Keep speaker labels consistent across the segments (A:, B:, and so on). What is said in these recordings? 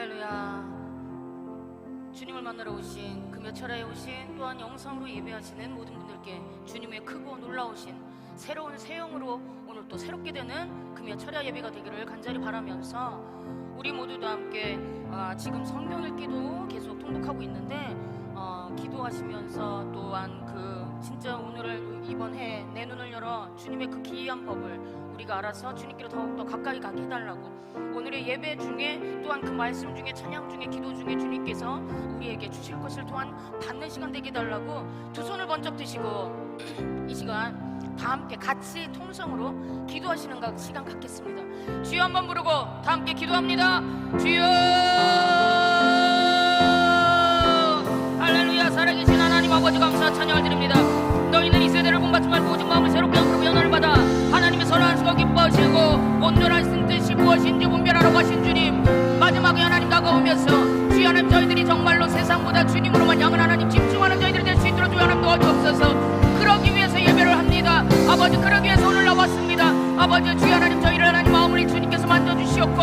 A: 할렐루야. 주님을 만나러 오신 금요 철야에 오신 또한 영상으로 예배하시는 모든 분들께 주님의 크고 놀라우신 새로운 새형으로 오늘 또 새롭게 되는 금요 철야 예배가 되기를 간절히 바라면서 우리 모두도 함께 지금 성경 읽기도 계속 통독하고 있는데 기도하시면서 또한 진짜 오늘을 이번 해 내 눈을 열어 주님의 그 기이한 법을 우리가 알아서 주님께로 더욱더 가까이 가게 해달라고, 오늘의 예배 중에 또한 그 말씀 중에 찬양 중에 기도 중에 주님께서 우리에게 주실 것을 또한 받는 시간 되게 해달라고 두 손을 번쩍 드시고 이 시간 다 함께 같이 통성으로 기도하시는 시간 갖겠습니다. 주여 한번 부르고 다 함께 기도합니다. 주여 할렐루야. 살아계신 하나님 아버지 감사 찬양을 드립니다. 너희는 이 세대를 본받지 말고 오직 마음을 새롭게 하고 연화를 받아 하나님의 선하시고 기뻐하시고 온전하신 뜻이 무엇인지 분별하라고 하신 주님, 마지막에 하나님 다가오면서 주여 하나님 저희들이 정말로 세상보다 주님으로만 향한 하나님 집중하는 저희들이 될 수 있도록 주여 하나님 도와주옵소서. 그러기 위해서 예배를 합니다. 아버지 그러기 위해서 오늘 나왔습니다. 아버지 주여 하나님 저희를 하나님 마음을 주님께서 만져주시옵고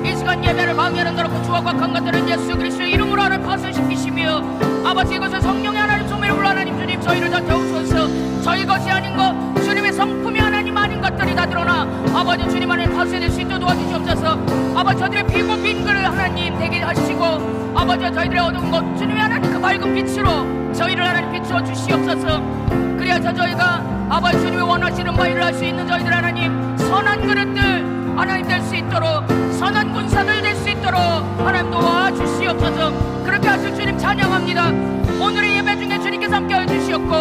A: 이 시간 예배를 방해하는 더럽고 주와 각한 것들은 예수 그리스도의 이름으로 하나님 파손시키시며 아버지 이것을 성령의 하나님 소매로 하나님 주님 저희를 다 태우소서. 저희 것이 아닌 것 주님의 성품이 하나님 아닌 것들이 다 드러나 아버지 주님 하나님 파쇄될 수 있도록 도와주시옵소서. 아버지 저희들의 피고 빈글을 하나님 되게 하시고 아버지 저희들의 어두운 것 주님의 하나님 그 밝은 빛으로 저희를 하나님 비추어 주시옵소서. 그래야서 저희가 아버지 주님이 원하시는 바 일을 할 수 있는 저희들 하나님 선한 그릇들 하나님 될 수 있도록 선한 군사들 될 수 있도록 하나님 도와주시옵소서. 그렇게 하실 주님 찬양합니다. 오늘의 예배 중에 주님께서 함께하여 주시옵고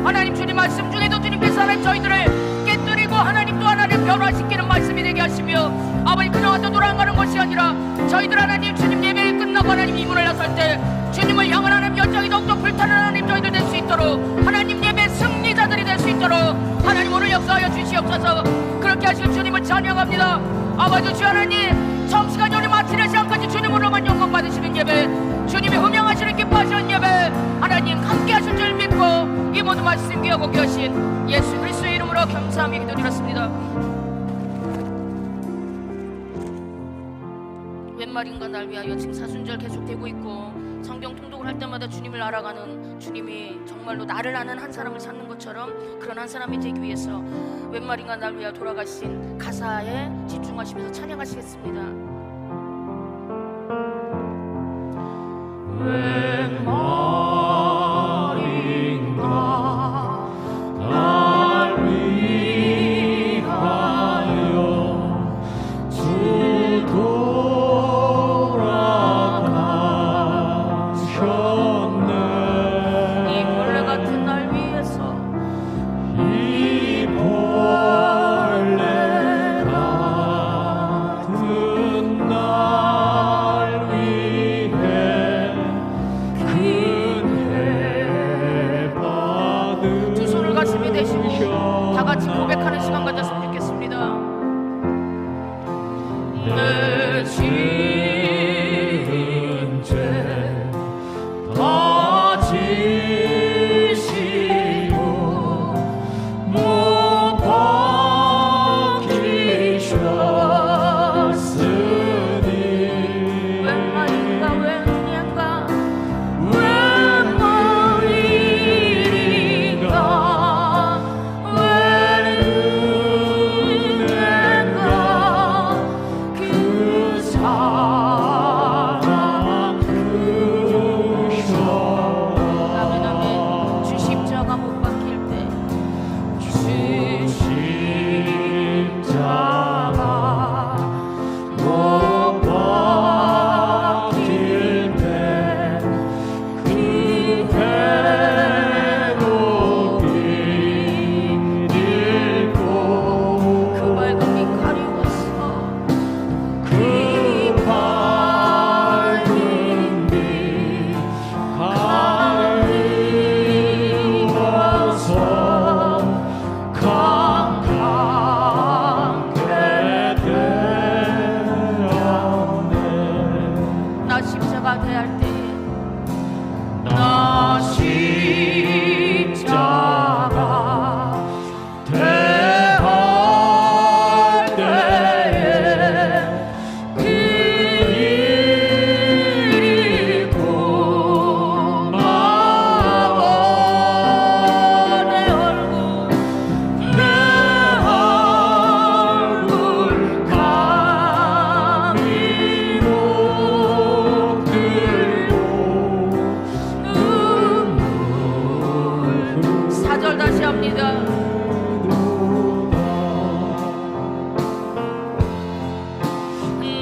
A: 하나님 주님 말씀 중에도 주님께서 하나님 저희들을 깨뜨리고 하나님 또 하나님 변화시키는 말씀이 되게 하시며 아버지 그나마 또 돌아가는 것이 아니라 저희들 하나님 주님 예배를 끝나고 하나님 이 문을 나설 때 주님을 향한 하나님 연장이 더욱더 불타는 하나님 저희들 될 수 있도록 하나님 예배 승리자들이 될 수 있도록 하나님 오늘 역사하여 주시옵소서. 그렇게 하실 주님을 찬양합니다. 아버지 주 하나님 청시간 우리 마치는 시간까지 주님으로만 영광 받으시는 예배 주님이 흠양하시는 기뻐하시는 예배 하나님 함께 하실 줄 믿고 이 모든 말씀 귀하고 귀하신 예수 그리스도의 이름으로 감사하며 기도드렸습니다. 웬 말인가 날 위하여 지금 사순절 계속되고 있고 성경 통독을 할 때마다 주님을 알아가는 주님이 정말로 나를 아는 한 사람을 찾는 것처럼 그런 한 사람이 되기 위해서 웬 말인가 날 위하여 돌아가신 가사에 집중하시면서 찬양하시겠습니다. 웬 말인가 날 위하여 주 돌아가셨네. 이 벌레 같은 날 위해서 이 벌레 같은 날 위해 두 손을 가슴에 대시고 다 같이 고백하는 시간 가졌으면 좋겠습니다. 내 지은 죄 다 지시고 못 박히셨으니 웬 말인가 웬 은혜인가 웬 말인가 웬 은혜인가 그 사랑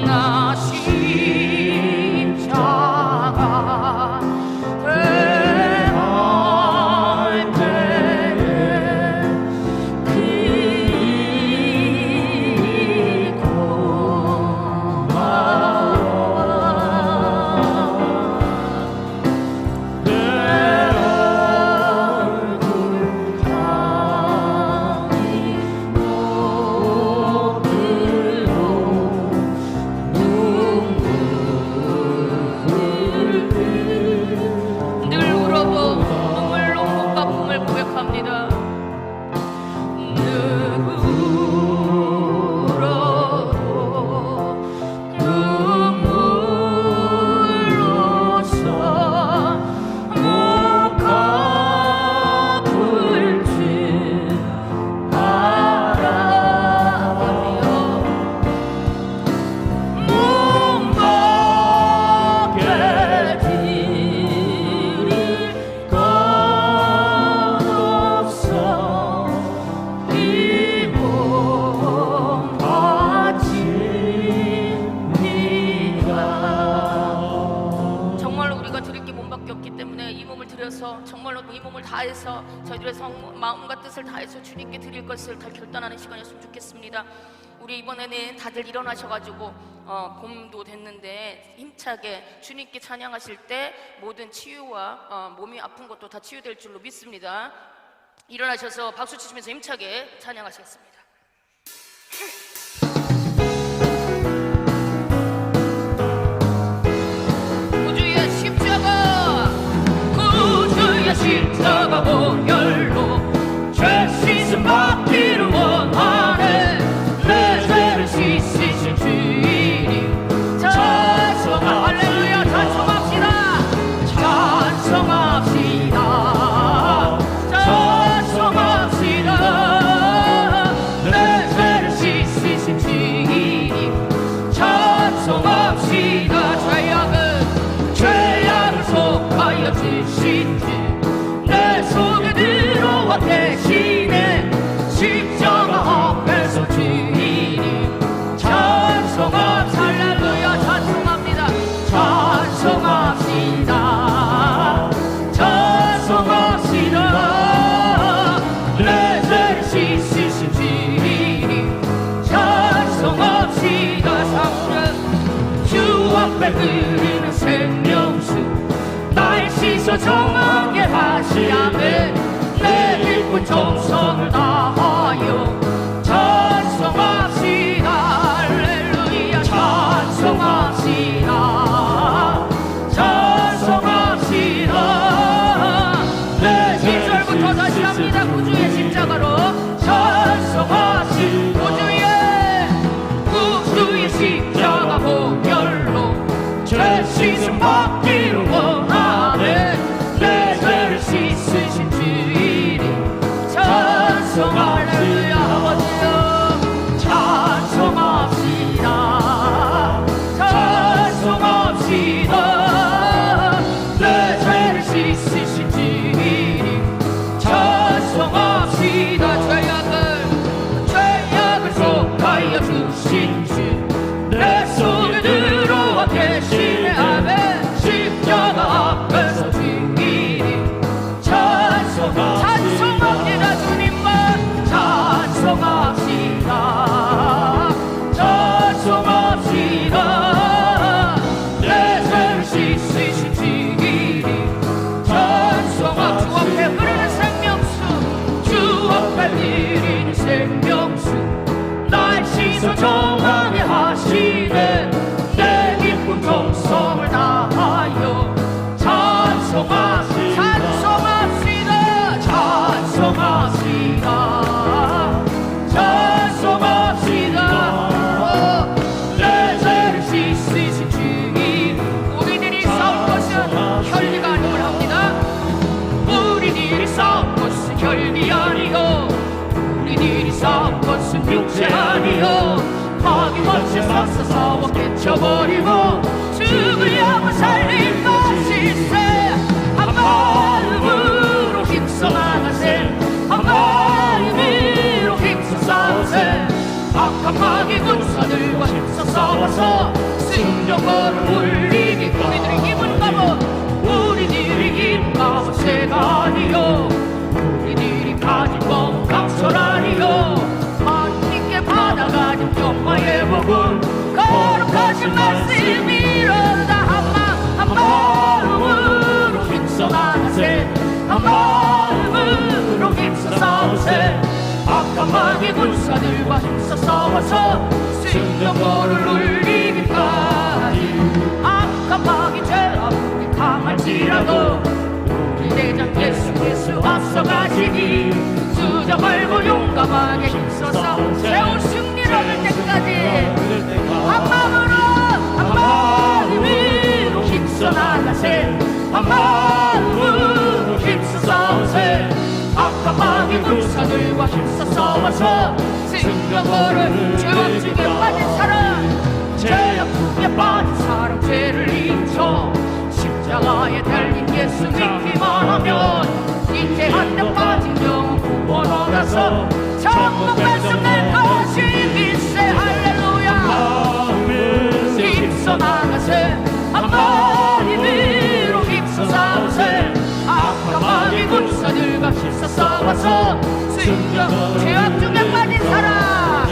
A: 나 십자가 대할 때에 정말로 이 몸을 다해서 저희들의 마음과 뜻을 다해서 주님께 드릴 것을 다 결단하는 시간이었으면 좋겠습니다. 우리 이번에는 다들 일어나셔가지고 봄도 됐는데 힘차게 주님께 찬양하실 때 모든 치유와 몸이 아픈 것도 다 치유될 줄로 믿습니다. 일어나셔서 박수 치시면서 힘차게 찬양하시겠습니다. 구주의 십자가, 구주의 십자가 보혈로 죄 씻음 받기를 원하네. 내 죄를 씻으신 주님 찬송하, 할렐루야, 찬송합시다. 찬송합시다. 찬송합시다. 내 죄를 씻으신 주님 찬송합시다. 죄악을 속하여 주신 주 내 속에 들어와 대신에 십자가 앞에서 주님 찬송합시다. 할렐루야, 찬송합니다. 찬송합시다. 찬송합시다. 내 죄를 씻으신 주님 찬송합시다. 삼천 주 앞에 드리는 생명수 날 씻어 정하게 하시야매. 내 일꾼 정성을 다하여 찬송합시다. 할렐루야, 찬송합시다. 찬송합시다. 네, 1절부터 다시 합니다. 구주의 십자가로 찬송하시. 구주의 십자가 보혈로 죄 씻음 받기를 원하네. 내 죄를 씻으신 주님 찬송할렐루야. 아버지여 찬송합시다. 찬송합시다. 내 죄를 씻으신 주님 찬송합시다. 죄악을 속하여 주신 주 내 속에 들어와 계시네. 아멘. 십자가 앞에서 주님 찬송합니다. 주님만 찬송합시다. 찬송합시다. 내 죄를 씻으신 주님 찬송합시다. 주 앞에 흐르는 생명수, 주 앞에 드리는 생명수 날 씻어 정하게 하시네. 내 기쁜 정성을 다하여 찬송합시다. 찬송합시다. 찬송합시다. 찬송합시다. 내 죄를 씻으신 주님. 우리들이 싸울 것은 혈기가 아니오라 합니다. 우리들이 싸울 것은 혈기 아니요, 우리들이 싸울 것은 육체 아니요. 마귀같이 싹싹 싸워 깨쳐버리고 죽을 영혼 살릴 것일세. 한 마음으로 힘써 나가세. 한 마음으로 힘써 싸우세. 악한 마귀 군사들과 힘써 싸워 싸워서 승전거를 울리기. 우리들의 힘은 가보, 우리들의 힘 가보 새가 아니요, 우리들이 가진 건 강철 아니요. 하나님께 받아가진 평화의 복음, 거룩하신 말씀이로다. 한 마음으로 힘써 나가세, 한 마음으로 힘써 싸우세. 악한 마귀 군사들과 힘써 싸워서 승전거를 울리기까지. 악한 마귀 죄악이 강할지라도 우리 대장 예수 앞서가시니 수저 걸고 용감하게 힘써 싸워 세운 승리를 얻을 때까지 한 마음으로 힘써 나가세, 한 마음으로 힘써 싸우세. 악한 마귀 군사들과 힘써 싸워서 승전거를 죄악 중에 빠진 사람, 죄악 중에 빠진 사람 죄를 잊어 십자가에 달린 예수 믿기만 하면 인생 한대 빠진 영혼 구원 얻어서 천국 백성 될 것이 믿세. 할렐루야. 힘써 나가세, 한 마음으로 힘써 싸우세. 악한 마귀 군사들과 힘써 싸워서 승전. 죄악 중에 빠진 사람,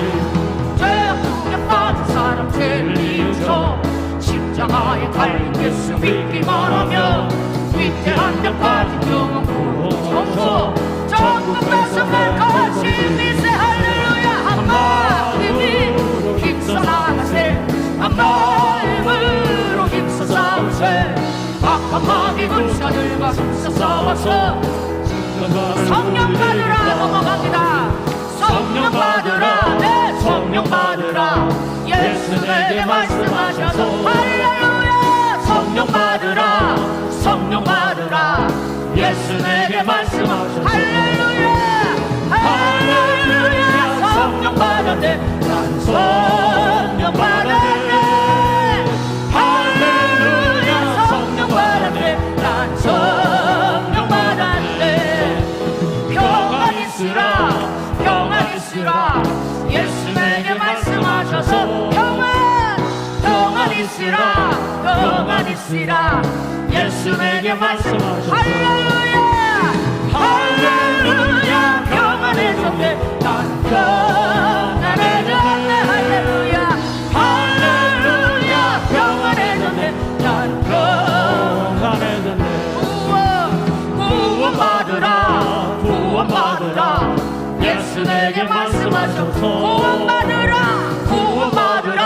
A: 죄악 중에 빠진 사람 죄를 잊어 십자가에 달린 예수 믿기만 하면 위태한 데 빠진 영혼 구원 천국 백성 될 것이 믿세. 할렐루야. 한 마음으로 힘써 나가세, 한 마음으로 힘써 싸우세. 악한 마귀 군사들과 힘써 싸워서 성령 받으라. 넘어갑니다. 성령 받으라. 네, 성령 받으라. 예수 내게 말씀하셔서 할렐루야. 성령 받으라, 성령 받으라. 예수 내게 말씀하셔서 할렐루야. 할렐루야. 성령 받았네, 난 성령 받았네. 할렐루야. 성령 받았네, 난 성령 받았네. 평안 있으라, 평안 있으라. 예수 내게 말씀하셔서 평안 있으라, 평안 있으라. 예수 내게 말씀하셔서 할렐루야. 할렐루야. 평안해졌네, 난 평안해졌네. 할렐루야. 할렐루야. 평안해졌네, 난 평안해졌네. 구원 받으라, 구원 받으라. 예수 내게 말씀하셔서 구원 받으라, 구원 받으라,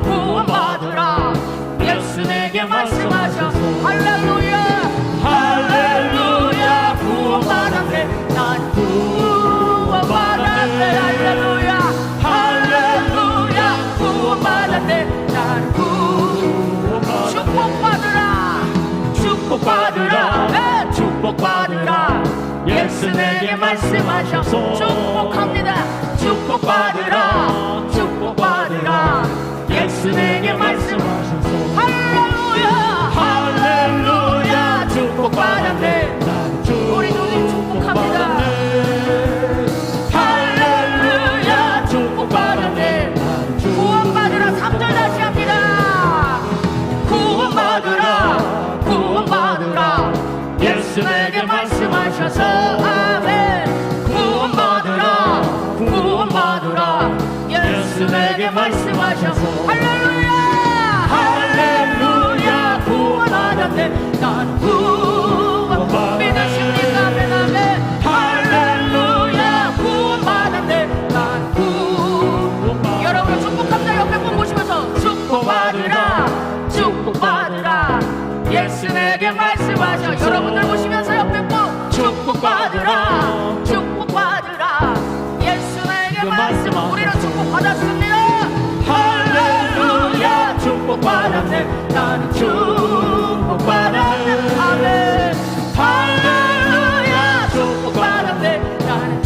A: 구원 받으라. 예수 내게 말씀하셔서 할렐루야. 할렐루야. 구원 받았네, 난 구원 받았네. 할렐루야. 할렐루야. 구원 받았네, 난 구원 받았네. 축복 받으라, 축복 받으라. 네, 축복 받으라. 예수 내게 말씀하셔서 축복합니다. 축복받으라, 축복받으라. 예수 내게 말씀하셔서 할렐루야. 할렐루야. 축복받았네, 우리 누님 축복합니다. 할렐루야. 축복받았네. 구원받으라. 3절 다시 합니다. 구원받으라, 구원받으라. 예수 내게 말씀하셔서 아멘. 구원받으라, 구원받으라. 예수 내게 말씀하셔서 할렐루야. 할렐루야. 구원받았네, 난 구원받았네. 믿으십니까? 아멘, 아멘. 할렐루야. 구원받았네, 난 구원받았네. 여러분 축복합니다. 옆에 분 보시면서 축복받으라, 축복받으라. 예수 내게 말씀하셔. 여러분들 보시면서 옆에 분 축복받으라, 축복받으라. 예수 내게 말씀. 우리는 축복받았습니다. 할렐루야. 축복받았네, 나는 축복받았네. 아멘. 할렐루야. 축복받았네, 나는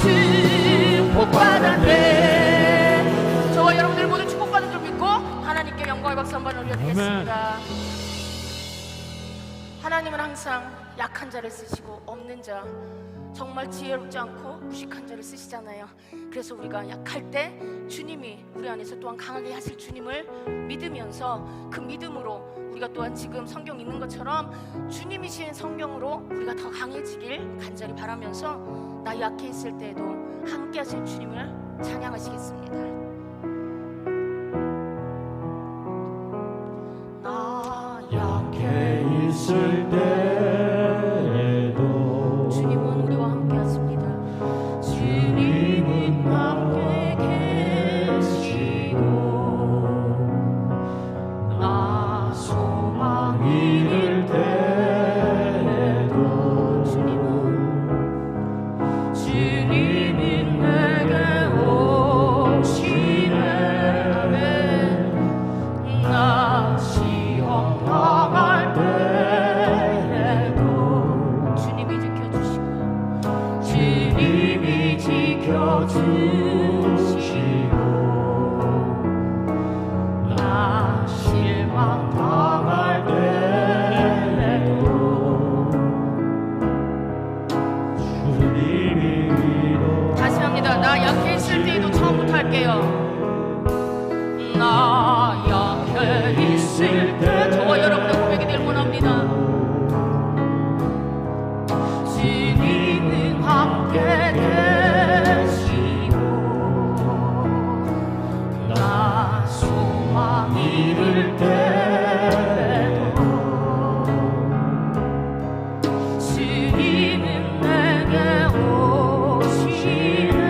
A: 축복받았네. 저와 여러분들 모두 축복받은 줄 믿고 하나님께 영광의 박수 한번 올려드리겠습니다. 하나님은 항상 약한 자를 쓰시고 없는 자,
B: 정말 지혜롭지 않고 무식한 자를 쓰시잖아요. 그래서 우리가 약할 때 주님이 우리 안에서 또한 강하게 하실 주님을 믿으면서 그 믿음으로 우리가 또한 지금 성경 있는 것처럼 주님이신 성경으로 우리가 더 강해지길 간절히 바라면서 나 약해 있을 때에도 함께 하실 주님을 찬양하시겠습니다. 나
C: 약해 있을 때에도
B: 주님은 우리와 함께 하십니다. 주님은 함께 계시고 나 소망이 될 때에도 주님은 내게 오시네. 아멘. 나 시험 당할 때에도 주님이 지켜주시고 나 실망 당할 때에도
C: 주님이 위로
B: 다시 합니다. 나 약해 있을 때에도 처음부터 할게요. 나 약해 있을 때 저와 여러분의 고백이 될 원합니다. 주님은 함께 계시고 나 소망이 들 때도 주님은 내게 오시네.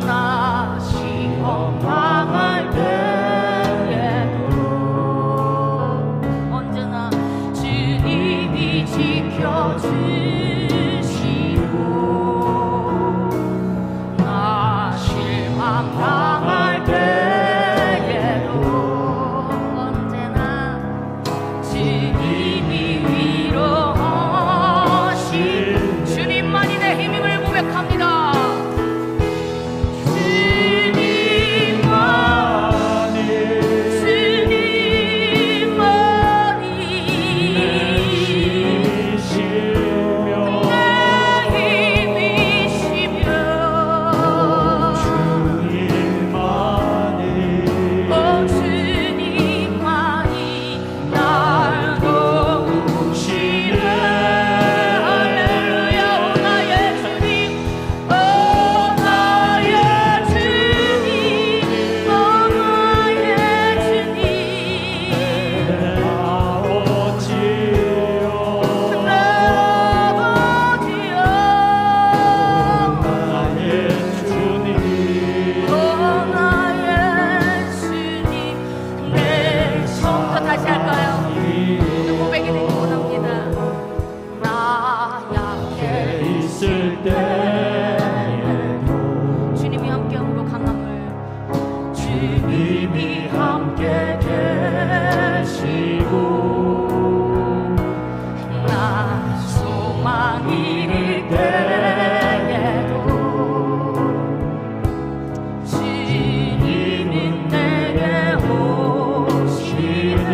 B: 나 시험 당할 때에도 언제나 주님이 지켜주시고 나 실망 당할 때에도 언제나 주님이 위로하시 주님만이 내 힘임을 고백합니다. 다시 할까요? 그 고백이 되기 원합니다. 나 약해
C: 있을 때에도
B: 주님이 함께함으로 강함을
C: 주님이 함께 계시고
B: 나 소망이 될 때에도 주님은 내게 오시네.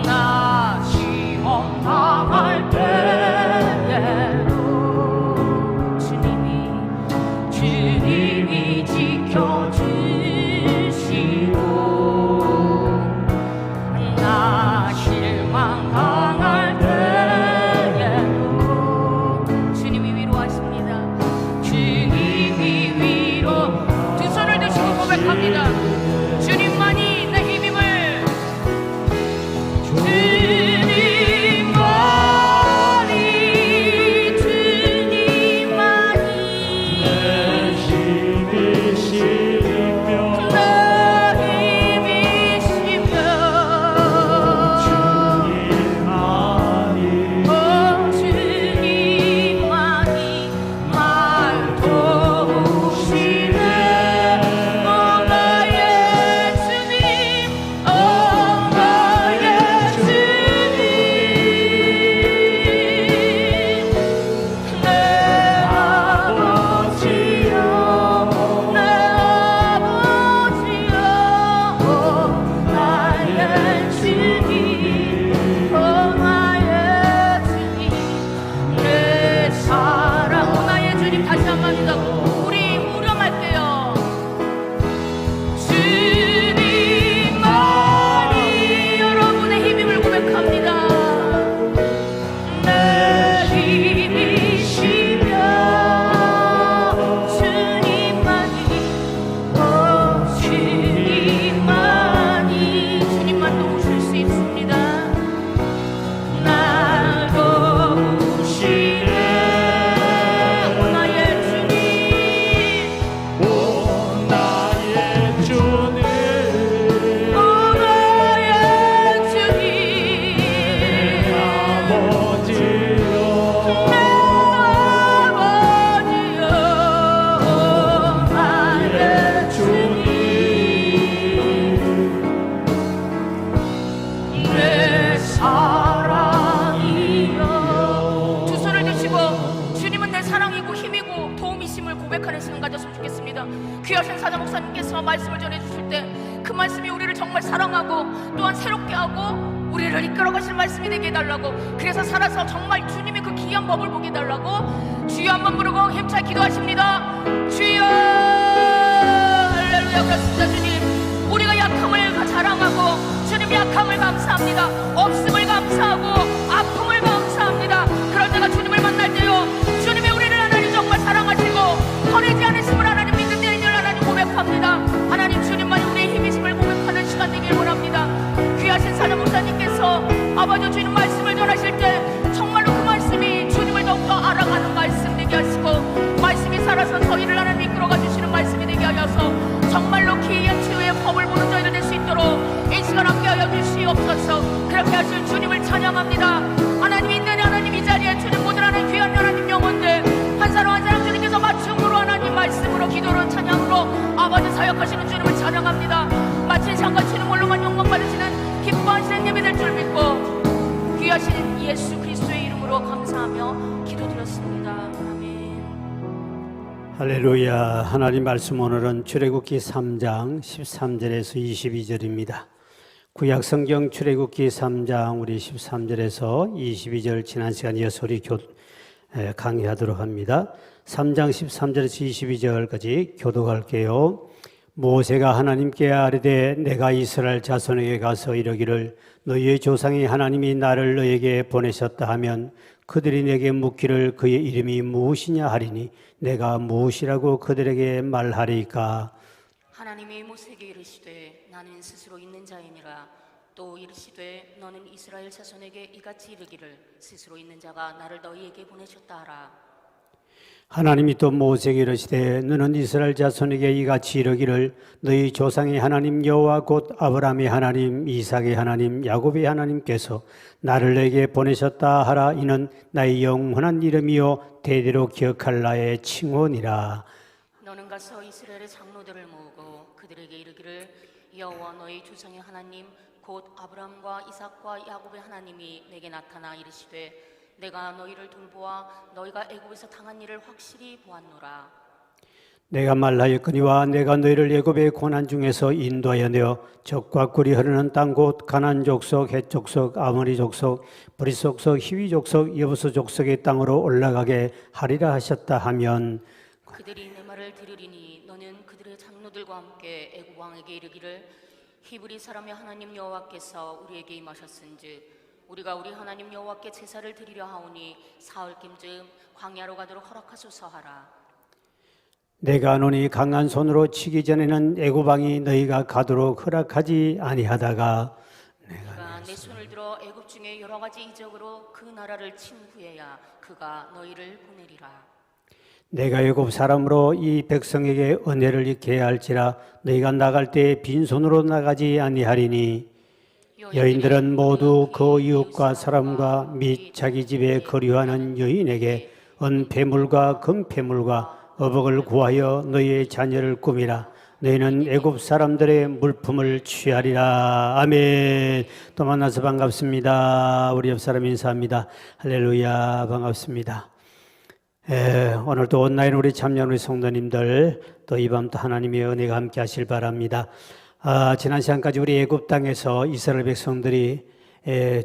B: 나 시험 당할 때에도 주님이 지켜주시고 나 실망 당할 때에도 주님이 위로하십니다. 주님이 위로 두 손을 드시고 고백합니다. 주님만이 내 힘임을 말 도우시네. 나의 통해서 말씀을 전해주실 때 그 말씀이 우리를 정말 사랑하고 또한 새롭게 하고 우리를 이끌어 가실 말씀이 되게 해달라고, 그래서 살아서 정말 주님의 그 귀한 법을 보게 해달라고 주여 한번 부르고 힘차게 기도하십니다. 주여. 할렐루야. 그렇습니다. 주님, 우리가 약함을 자랑하고 주님 약함을 감사합니다. 없음을 감사하고 아픔을 감사합니다. 그럴 때가 주님을 만날 때요, 주님이 우리를 하나님 정말 사랑하시고 버리지 않으심을 하나님 믿는 데인 줄 하나님 고백합니다. 하나님 주님만이 우리의 힘이심을 고백하는 시간 되길 원합니다. 귀하신 사람 목사님께서 아버지 주님 말씀을 전하실 때 정말로 그 말씀이 주님을 더욱더 알아가는 말씀 되게 하시고 말씀이 살아서 저희를 하나님 이끌어가 주시는 말씀이 되게 하여서 정말로 기이한 치유의 법을 보는 저희들 될 수 있도록 이 시간 함께하여 주시옵소서. 그렇게 하실 주님을 찬양합니다. 하나님 있는 하나님 이 자리에 주님 모든 하나님 귀한 하나님 영혼들 한 사람 한 사람 주님께서 맞춤으로 하나님 말씀으로 기도로 찬양으로 아버지 사역하시는 주님을 찬양합니다. 마치 상과 주님 홀로만 영광 받으시는 기뻐하시는 예배 될 줄 믿고 귀하신 예수 그리스도의 이름으로 감사하며 기도드렸습니다. 아멘.
D: 할렐루야. 하나님 말씀 오늘은 출애굽기 3장 13절에서 22절입니다. 구약성경 출애굽기 3장 우리 13절에서 22절 지난 시간 이어서 우리 강의하도록 합니다. 3장 13절에서 22절까지 교독할게요. 모세가 하나님께 아뢰되 내가 이스라엘 자손에게 가서 이르기를 너희의 조상이 하나님이 나를 너에게 보내셨다 하면 그들이 내게 묻기를 그의 이름이 무엇이냐 하리니 내가 무엇이라고 그들에게 말하리까.
B: 하나님이 모세에게 이르시되 나는 스스로 있는 자이니라. 또 이르시되 너는 이스라엘 자손에게 이같이 이르기를 스스로 있는 자가 나를 너희에게 보내셨다 하라.
D: 하나님이 또 모세에게 이르시되 너는 이스라엘 자손에게 이같이 이르기를 너희 조상의 하나님 여호와 곧 아브라함의 하나님 이삭의 하나님 야곱의 하나님께서 나를 너에게 보내셨다 하라. 이는 나의 영원한 이름이요 대대로 기억할 나의 칭호니라.
B: 너는 가서 이스라엘의 장로들을 모으고 그들에게 이르기를 여호와 너희 조상의 하나님 곧 아브라함과 이삭과 야곱의 하나님이 내게 나타나 이르시되 내가 너희를 돌보아 너희가 애굽에서 당한 일을 확실히 보았노라.
D: 내가 말하였거니와 내가 너희를 애굽의 고난 중에서 인도하여 내어 적과 꿀이 흐르는 땅 곧 가나안 족속, 헷 족속, 아모리 족속, 브릿 족속, 히위 족속, 여부스 족속의 땅으로 올라가게 하리라 하셨다 하면
B: 그들이 내 말을 들으리니 너는 그들의 장로들과 함께 애굽 왕에게 이르기를 히브리 사람의 하나님 여호와께서 우리에게 임하셨은즉 우리가 우리 하나님 여호와께 제사를 드리려 하오니 사흘쯤 광야로 가도록 허락하소서 하라.
D: 내가 노니 강한 손으로 치기 전에는 애굽 왕이 너희가 가도록 허락하지 아니하다가
B: 내가 내 손을 들어 애굽 중에 여러 가지 이적으로 그 나라를 친 후에야 그가 너희를 보내리라.
D: 내가 애굽 사람으로 이 백성에게 은혜를 입게 할지라 너희가 나갈 때 빈손으로 나가지 아니하리니 여인들은 모두 그 이웃과 사람과 및 자기 집에 거류하는 여인에게 은폐물과 금폐물과 어복을 구하여 너희의 자녀를 꾸미라. 너희는 애굽 사람들의 물품을 취하리라. 아멘. 또 만나서 반갑습니다. 우리 옆 사람 인사합니다. 할렐루야. 반갑습니다. 오늘도 온라인 우리 참여하는 우리 성도님들 또 이 밤도 하나님의 은혜가 함께 하실 바랍니다. 지난 시간까지 우리 애굽 땅에서 이스라엘 백성들이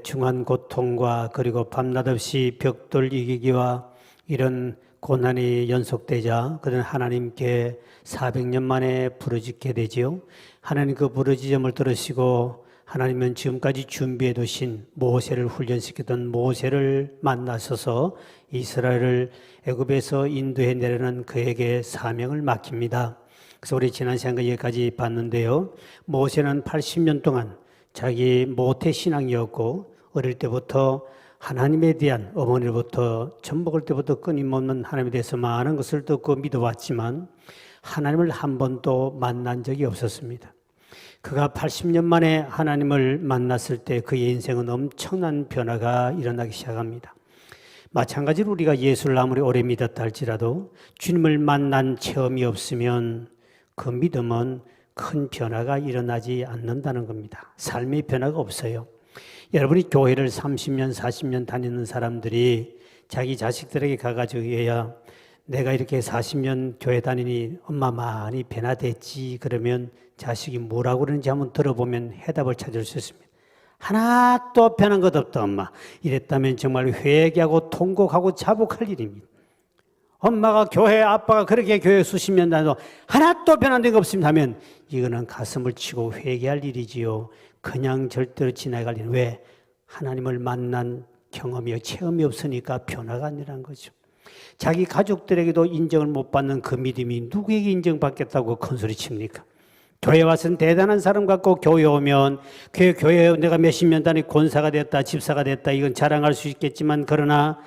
D: 중한 고통과 그리고 밤낮 없이 벽돌 이기기와 이런 고난이 연속되자 그들은 하나님께 400년 만에 부르짖게 되지요. 하나님 그 부르짖음을 들으시고 하나님은 지금까지 준비해 두신 모세를 훈련시켰던 모세를 만나셔서 이스라엘을 애굽에서 인도해 내려는 그에게 사명을 맡깁니다. 그래서 우리 지난 시간까지 여기까지 봤는데요. 모세는 80년 동안 자기 모태 신앙이었고 어릴 때부터 하나님에 대한 어머니로부터 젖 먹을 때부터 끊임없는 하나님에 대해서 많은 것을 듣고 믿어왔지만 하나님을 한 번도 만난 적이 없었습니다. 그가 80년 만에 하나님을 만났을 때 그의 인생은 엄청난 변화가 일어나기 시작합니다. 마찬가지로 우리가 예수를 아무리 오래 믿었다 할지라도 주님을 만난 체험이 없으면 그 믿음은 큰 변화가 일어나지 않는다는 겁니다. 삶의 변화가 없어요. 여러분이 교회를 30년, 40년 다니는 사람들이 자기 자식들에게 가가지고 얘야 내가 이렇게 40년 교회 다니니 엄마 많이 변화됐지 그러면 자식이 뭐라고 그러는지 한번 들어보면 해답을 찾을 수 있습니다. 하나도 변한 것 없다 엄마. 이랬다면 정말 회개하고 통곡하고 자복할 일입니다. 엄마가 교회 아빠가 그렇게 교회 수십 년 다녀도 하나도 변한 게 없습니다 하면 이거는 가슴을 치고 회개할 일이지요. 그냥 절대로 지나갈 일은 왜? 하나님을 만난 경험이요 체험이 없으니까 변화가 아니라는 거죠. 자기 가족들에게도 인정을 못 받는 그 믿음이 누구에게 인정받겠다고 큰 소리 칩니까? 교회 와서는 대단한 사람 같고 교회 오면 교회에 내가 몇십 년 단위 권사가 됐다 집사가 됐다 이건 자랑할 수 있겠지만 그러나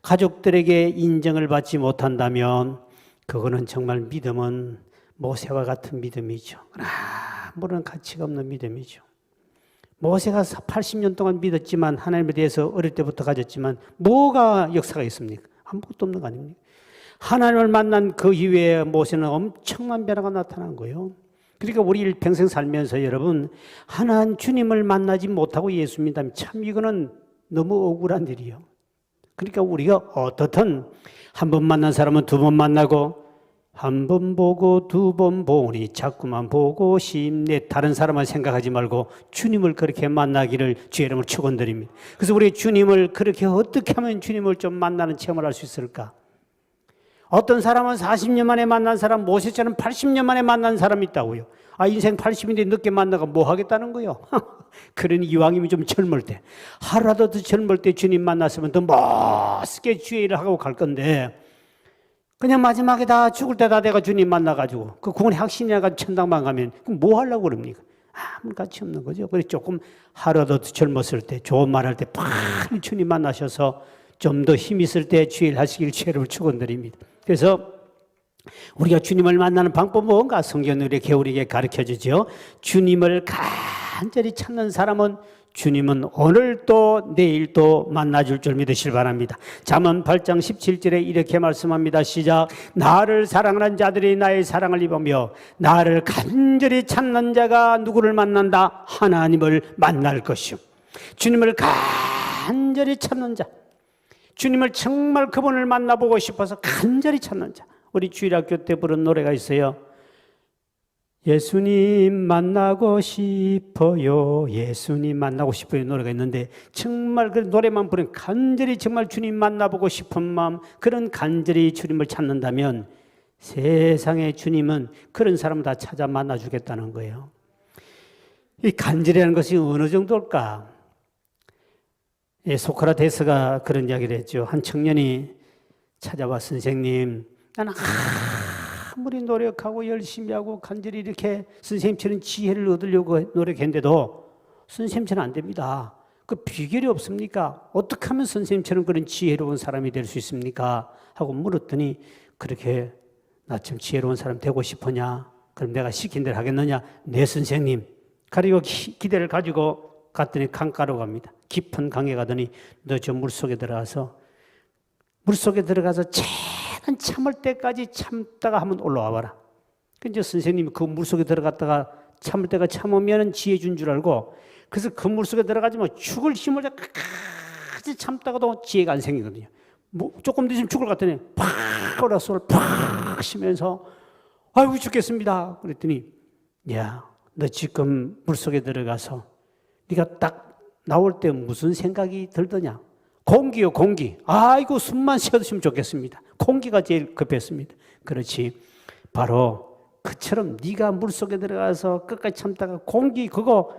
D: 가족들에게 인정을 받지 못한다면 그거는 정말 믿음은 모세와 같은 믿음이죠. 아무런 가치가 없는 믿음이죠. 모세가 80년 동안 믿었지만 하나님에 대해서 어릴 때부터 가졌지만 뭐가 역사가 있습니까? 아무것도 없는 거 아닙니까? 하나님을 만난 그 이후에 모세는 엄청난 변화가 나타난 거예요. 그러니까 우리 일평생 살면서 여러분 하나님 주님을 만나지 못하고 예수 믿다면 참 이거는 너무 억울한 일이에요. 그러니까 우리가 어떻든 한 번 만난 사람은 두 번 만나고 한 번 보고 두 번 보니 자꾸만 보고 싶네. 다른 사람을 생각하지 말고 주님을 그렇게 만나기를 주의 이름으로 축원드립니다. 그래서 우리 주님을 그렇게 어떻게 하면 주님을 좀 만나는 체험을 할 수 있을까? 어떤 사람은 40년 만에 만난 사람, 모세처럼 80년 만에 만난 사람이 있다고요. 아, 인생 80인데 늦게 만나가 뭐 하겠다는 거요? 그러니 이왕이면 좀 젊을 때, 하루라도 더 젊을 때 주님 만났으면 더 멋있게 주의 일을 하고 갈 건데 그냥 마지막에 다 죽을 때 다 내가 주님 만나가지고 그 구원의 확신이라가 천당만 가면 그럼 뭐 하려고 그럽니까? 아무 가치 없는 거죠. 그래서 조금 하루라도 더 젊었을 때 좋은 말 할 때 빨리 주님 만나셔서 좀 더 힘 있을 때 주의 일 하시길 주의를 축원드립니다. 그래서 우리가 주님을 만나는 방법은 뭔가 성경은 우리에게 가르쳐주죠. 주님을 간절히 찾는 사람은 주님은 오늘도 내일도 만나줄 줄 믿으시길 바랍니다. 잠언 8장 17절에 이렇게 말씀합니다. 시작. 나를 사랑하는 자들이 나의 사랑을 입으며 나를 간절히 찾는 자가 누구를 만난다? 하나님을 만날 것이요. 주님을 간절히 찾는 자, 주님을 정말 그분을 만나보고 싶어서 간절히 찾는 자. 우리 주일학교 때 부른 노래가 있어요. 예수님 만나고 싶어요. 예수님 만나고 싶어요. 노래가 있는데 정말 그 노래만 부르면 간절히 정말 주님 만나보고 싶은 마음, 그런 간절히 주님을 찾는다면 세상에 주님은 그런 사람을 다 찾아 만나주겠다는 거예요. 이 간절이라는 것이 어느 정도일까? 소크라테스가 그런 이야기를 했죠. 한 청년이 찾아와 선생님, 나는 아무리 노력하고 열심히 하고 간절히 이렇게 선생님처럼 지혜를 얻으려고 노력했는데도 선생님처럼 안 됩니다. 그 비결이 없습니까? 어떻게 하면 선생님처럼 그런 지혜로운 사람이 될 수 있습니까? 하고 물었더니 그렇게 나 좀 지혜로운 사람 되고 싶으냐? 그럼 내가 시킨 대로 하겠느냐? 네 선생님. 그리고 기대를 가지고 갔더니 강가로 갑니다. 깊은 강에 가더니 너 저 물속에 들어가서 참을 때까지 참다가 한번 올라와 봐라. 근데 선생님이 그 물속에 들어갔다가 참을 때가 참으면 지혜 준 줄 알고 그래서 그 물속에 들어가지 뭐 죽을 힘을 끝까지 참다가도 지혜가 안 생기거든요. 뭐 조금 뒤면 죽을 것 같더니 팍 올라서 팍 쉬면서 아이고 죽겠습니다. 그랬더니 야, 너 지금 물속에 들어가서 네가 딱 나올 때 무슨 생각이 들더냐? 공기요, 공기. 아이고 숨만 쉬어주시면 좋겠습니다. 공기가 제일 급했습니다. 그렇지. 바로 그처럼 네가 물속에 들어가서 끝까지 참다가 공기 그거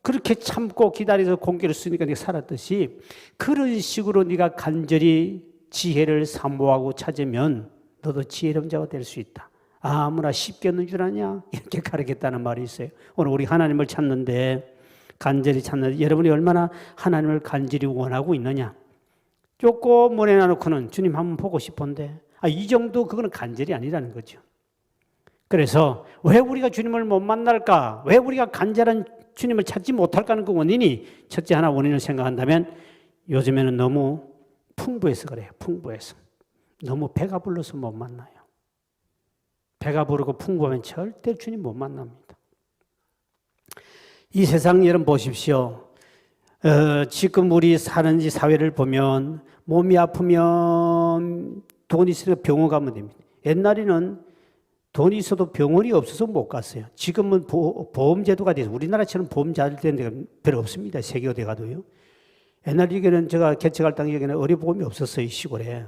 D: 그렇게 참고 기다려서 공기를 쓰니까 네가 살았듯이 그런 식으로 네가 간절히 지혜를 사모하고 찾으면 너도 지혜로운 자가 될 수 있다. 아무나 쉽게 얻는 줄 아냐? 이렇게 가르쳤다는 말이 있어요. 오늘 우리 하나님을 찾는데 간절히 찾는 여러분이 얼마나 하나님을 간절히 원하고 있느냐? 조금 모내놔놓고는 주님 한번 보고 싶은데 이 정도 그거는 간절이 아니라는 거죠. 그래서 왜 우리가 주님을 못 만날까? 왜 우리가 간절한 주님을 찾지 못할까 하는 그 원인이 첫째 하나 원인을 생각한다면 요즘에는 너무 풍부해서 그래요. 풍부해서. 너무 배가 불러서 못 만나요. 배가 부르고 풍부하면 절대 주님 못 만납니다. 이 세상 여러분 보십시오. 지금 우리 사는 이 사회를 보면 몸이 아프면 돈 있으니까 병원 가면 됩니다. 옛날에는 돈이 있어도 병원이 없어서 못 갔어요. 지금은 보험제도가 돼서 우리나라처럼 보험 잘 되는 데가 별로 없습니다. 세계 어디 가도요. 옛날에는 제가 개척할 당시에는 의료보험이 없었어요. 시골에.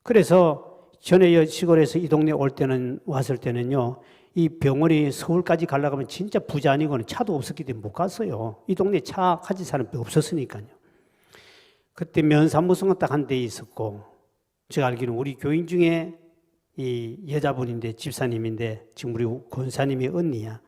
D: 그래서 전에 시골에서 이 동네 왔을 때는요. 이 병원이 서울까지 가려고 하면 진짜 부자 아니고는 차도 없었기 때문에 못 갔어요. 이 동네 차 가진 사람이 없었으니까요. 그때 면사무소가 딱 한 대 있었고, 제가 알기로는 우리 교인 중에 이 여자분인데 집사님인데 지금 우리 권사님의 언니야.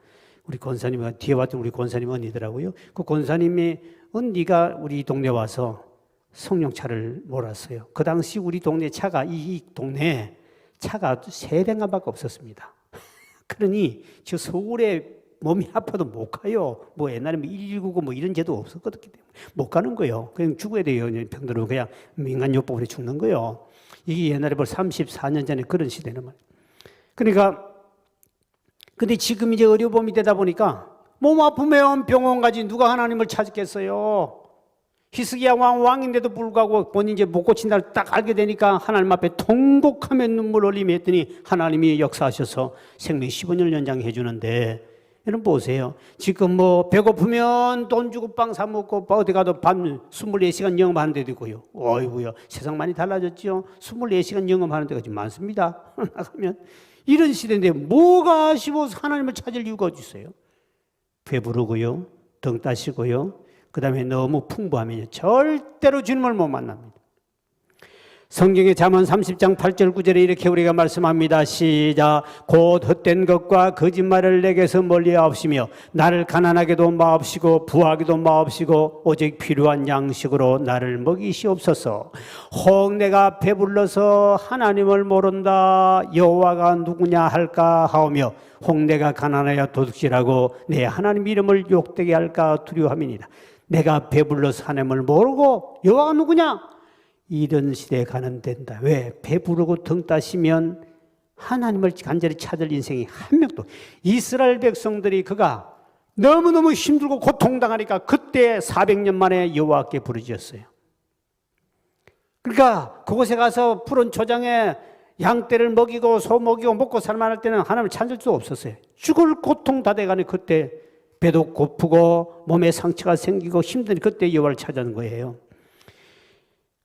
D: 우리 권사님이 뒤에 왔던 우리 권사님 언니더라고요. 그 권사님이 언니가 우리 동네 와서 성령차를 몰았어요. 그 당시 우리 동네 차가 이 동네에 차가 3대가밖에 없었습니다. 그러니 저 서울에 몸이 아파도 못 가요. 뭐 옛날에 119고 뭐 이런 제도 없었거든요. 못 가는 거예요. 그냥 죽어야 돼요. 병들은 그냥 민간요법으로 죽는 거예요. 이게 옛날에 벌 34년 전에 그런 시대는 말이에요. 그러니까 근데 지금 이제 의료보험이 되다 보니까 몸 아프면 병원 가지 누가 하나님을 찾겠어요. 히스기야 왕인데도 불구하고 본인이 이제 못 고친다를 딱 알게 되니까 하나님 앞에 통곡하며 눈물 흘리며 했더니 하나님이 역사하셔서 생명 15년 연장해 주는데 여러분 보세요. 지금 뭐 배고프면 돈 주고 빵 사 먹고 어디 가도 밤 24시간 영업하는 데도 있고요. 어이구야 세상 많이 달라졌죠. 24시간 영업하는 데가 지금 많습니다. 나가면 이런 시대인데 뭐가 아쉬워서 하나님을 찾을 이유가 어디 있어요? 배부르고요. 등 따시고요. 그 다음에 너무 풍부하면 절대로 주님을 못 만납니다. 성경의 잠언 30장 8절 9절에 이렇게 우리가 말씀합니다. 시작. 곧 헛된 것과 거짓말을 내게서 멀리 하옵시며 나를 가난하게도 마옵시고 부하게도 마옵시고 오직 필요한 양식으로 나를 먹이시옵소서. 혹 내가 배불러서 하나님을 모른다 여호와가 누구냐 할까 하오며 혹 내가 가난하여 도둑질하고 내 하나님 이름을 욕되게 할까 두려워함이니라. 내가 배불러서 하나님을 모르고 여호와가 누구냐? 이런 시대에 가는 된다. 왜? 배부르고 등 따시면 하나님을 간절히 찾을 인생이 한 명도. 이스라엘 백성들이 그가 너무너무 힘들고 고통당하니까 그때 400년 만에 여호와께 부르짖었어요. 그러니까 그곳에 가서 푸른 초장에 양떼를 먹이고 소 먹이고 먹고 살만할 때는 하나님을 찾을 수 없었어요. 죽을 고통 다 돼가는 그때 배도 고프고 몸에 상처가 생기고 힘든 그때 여호와를 찾아는 거예요.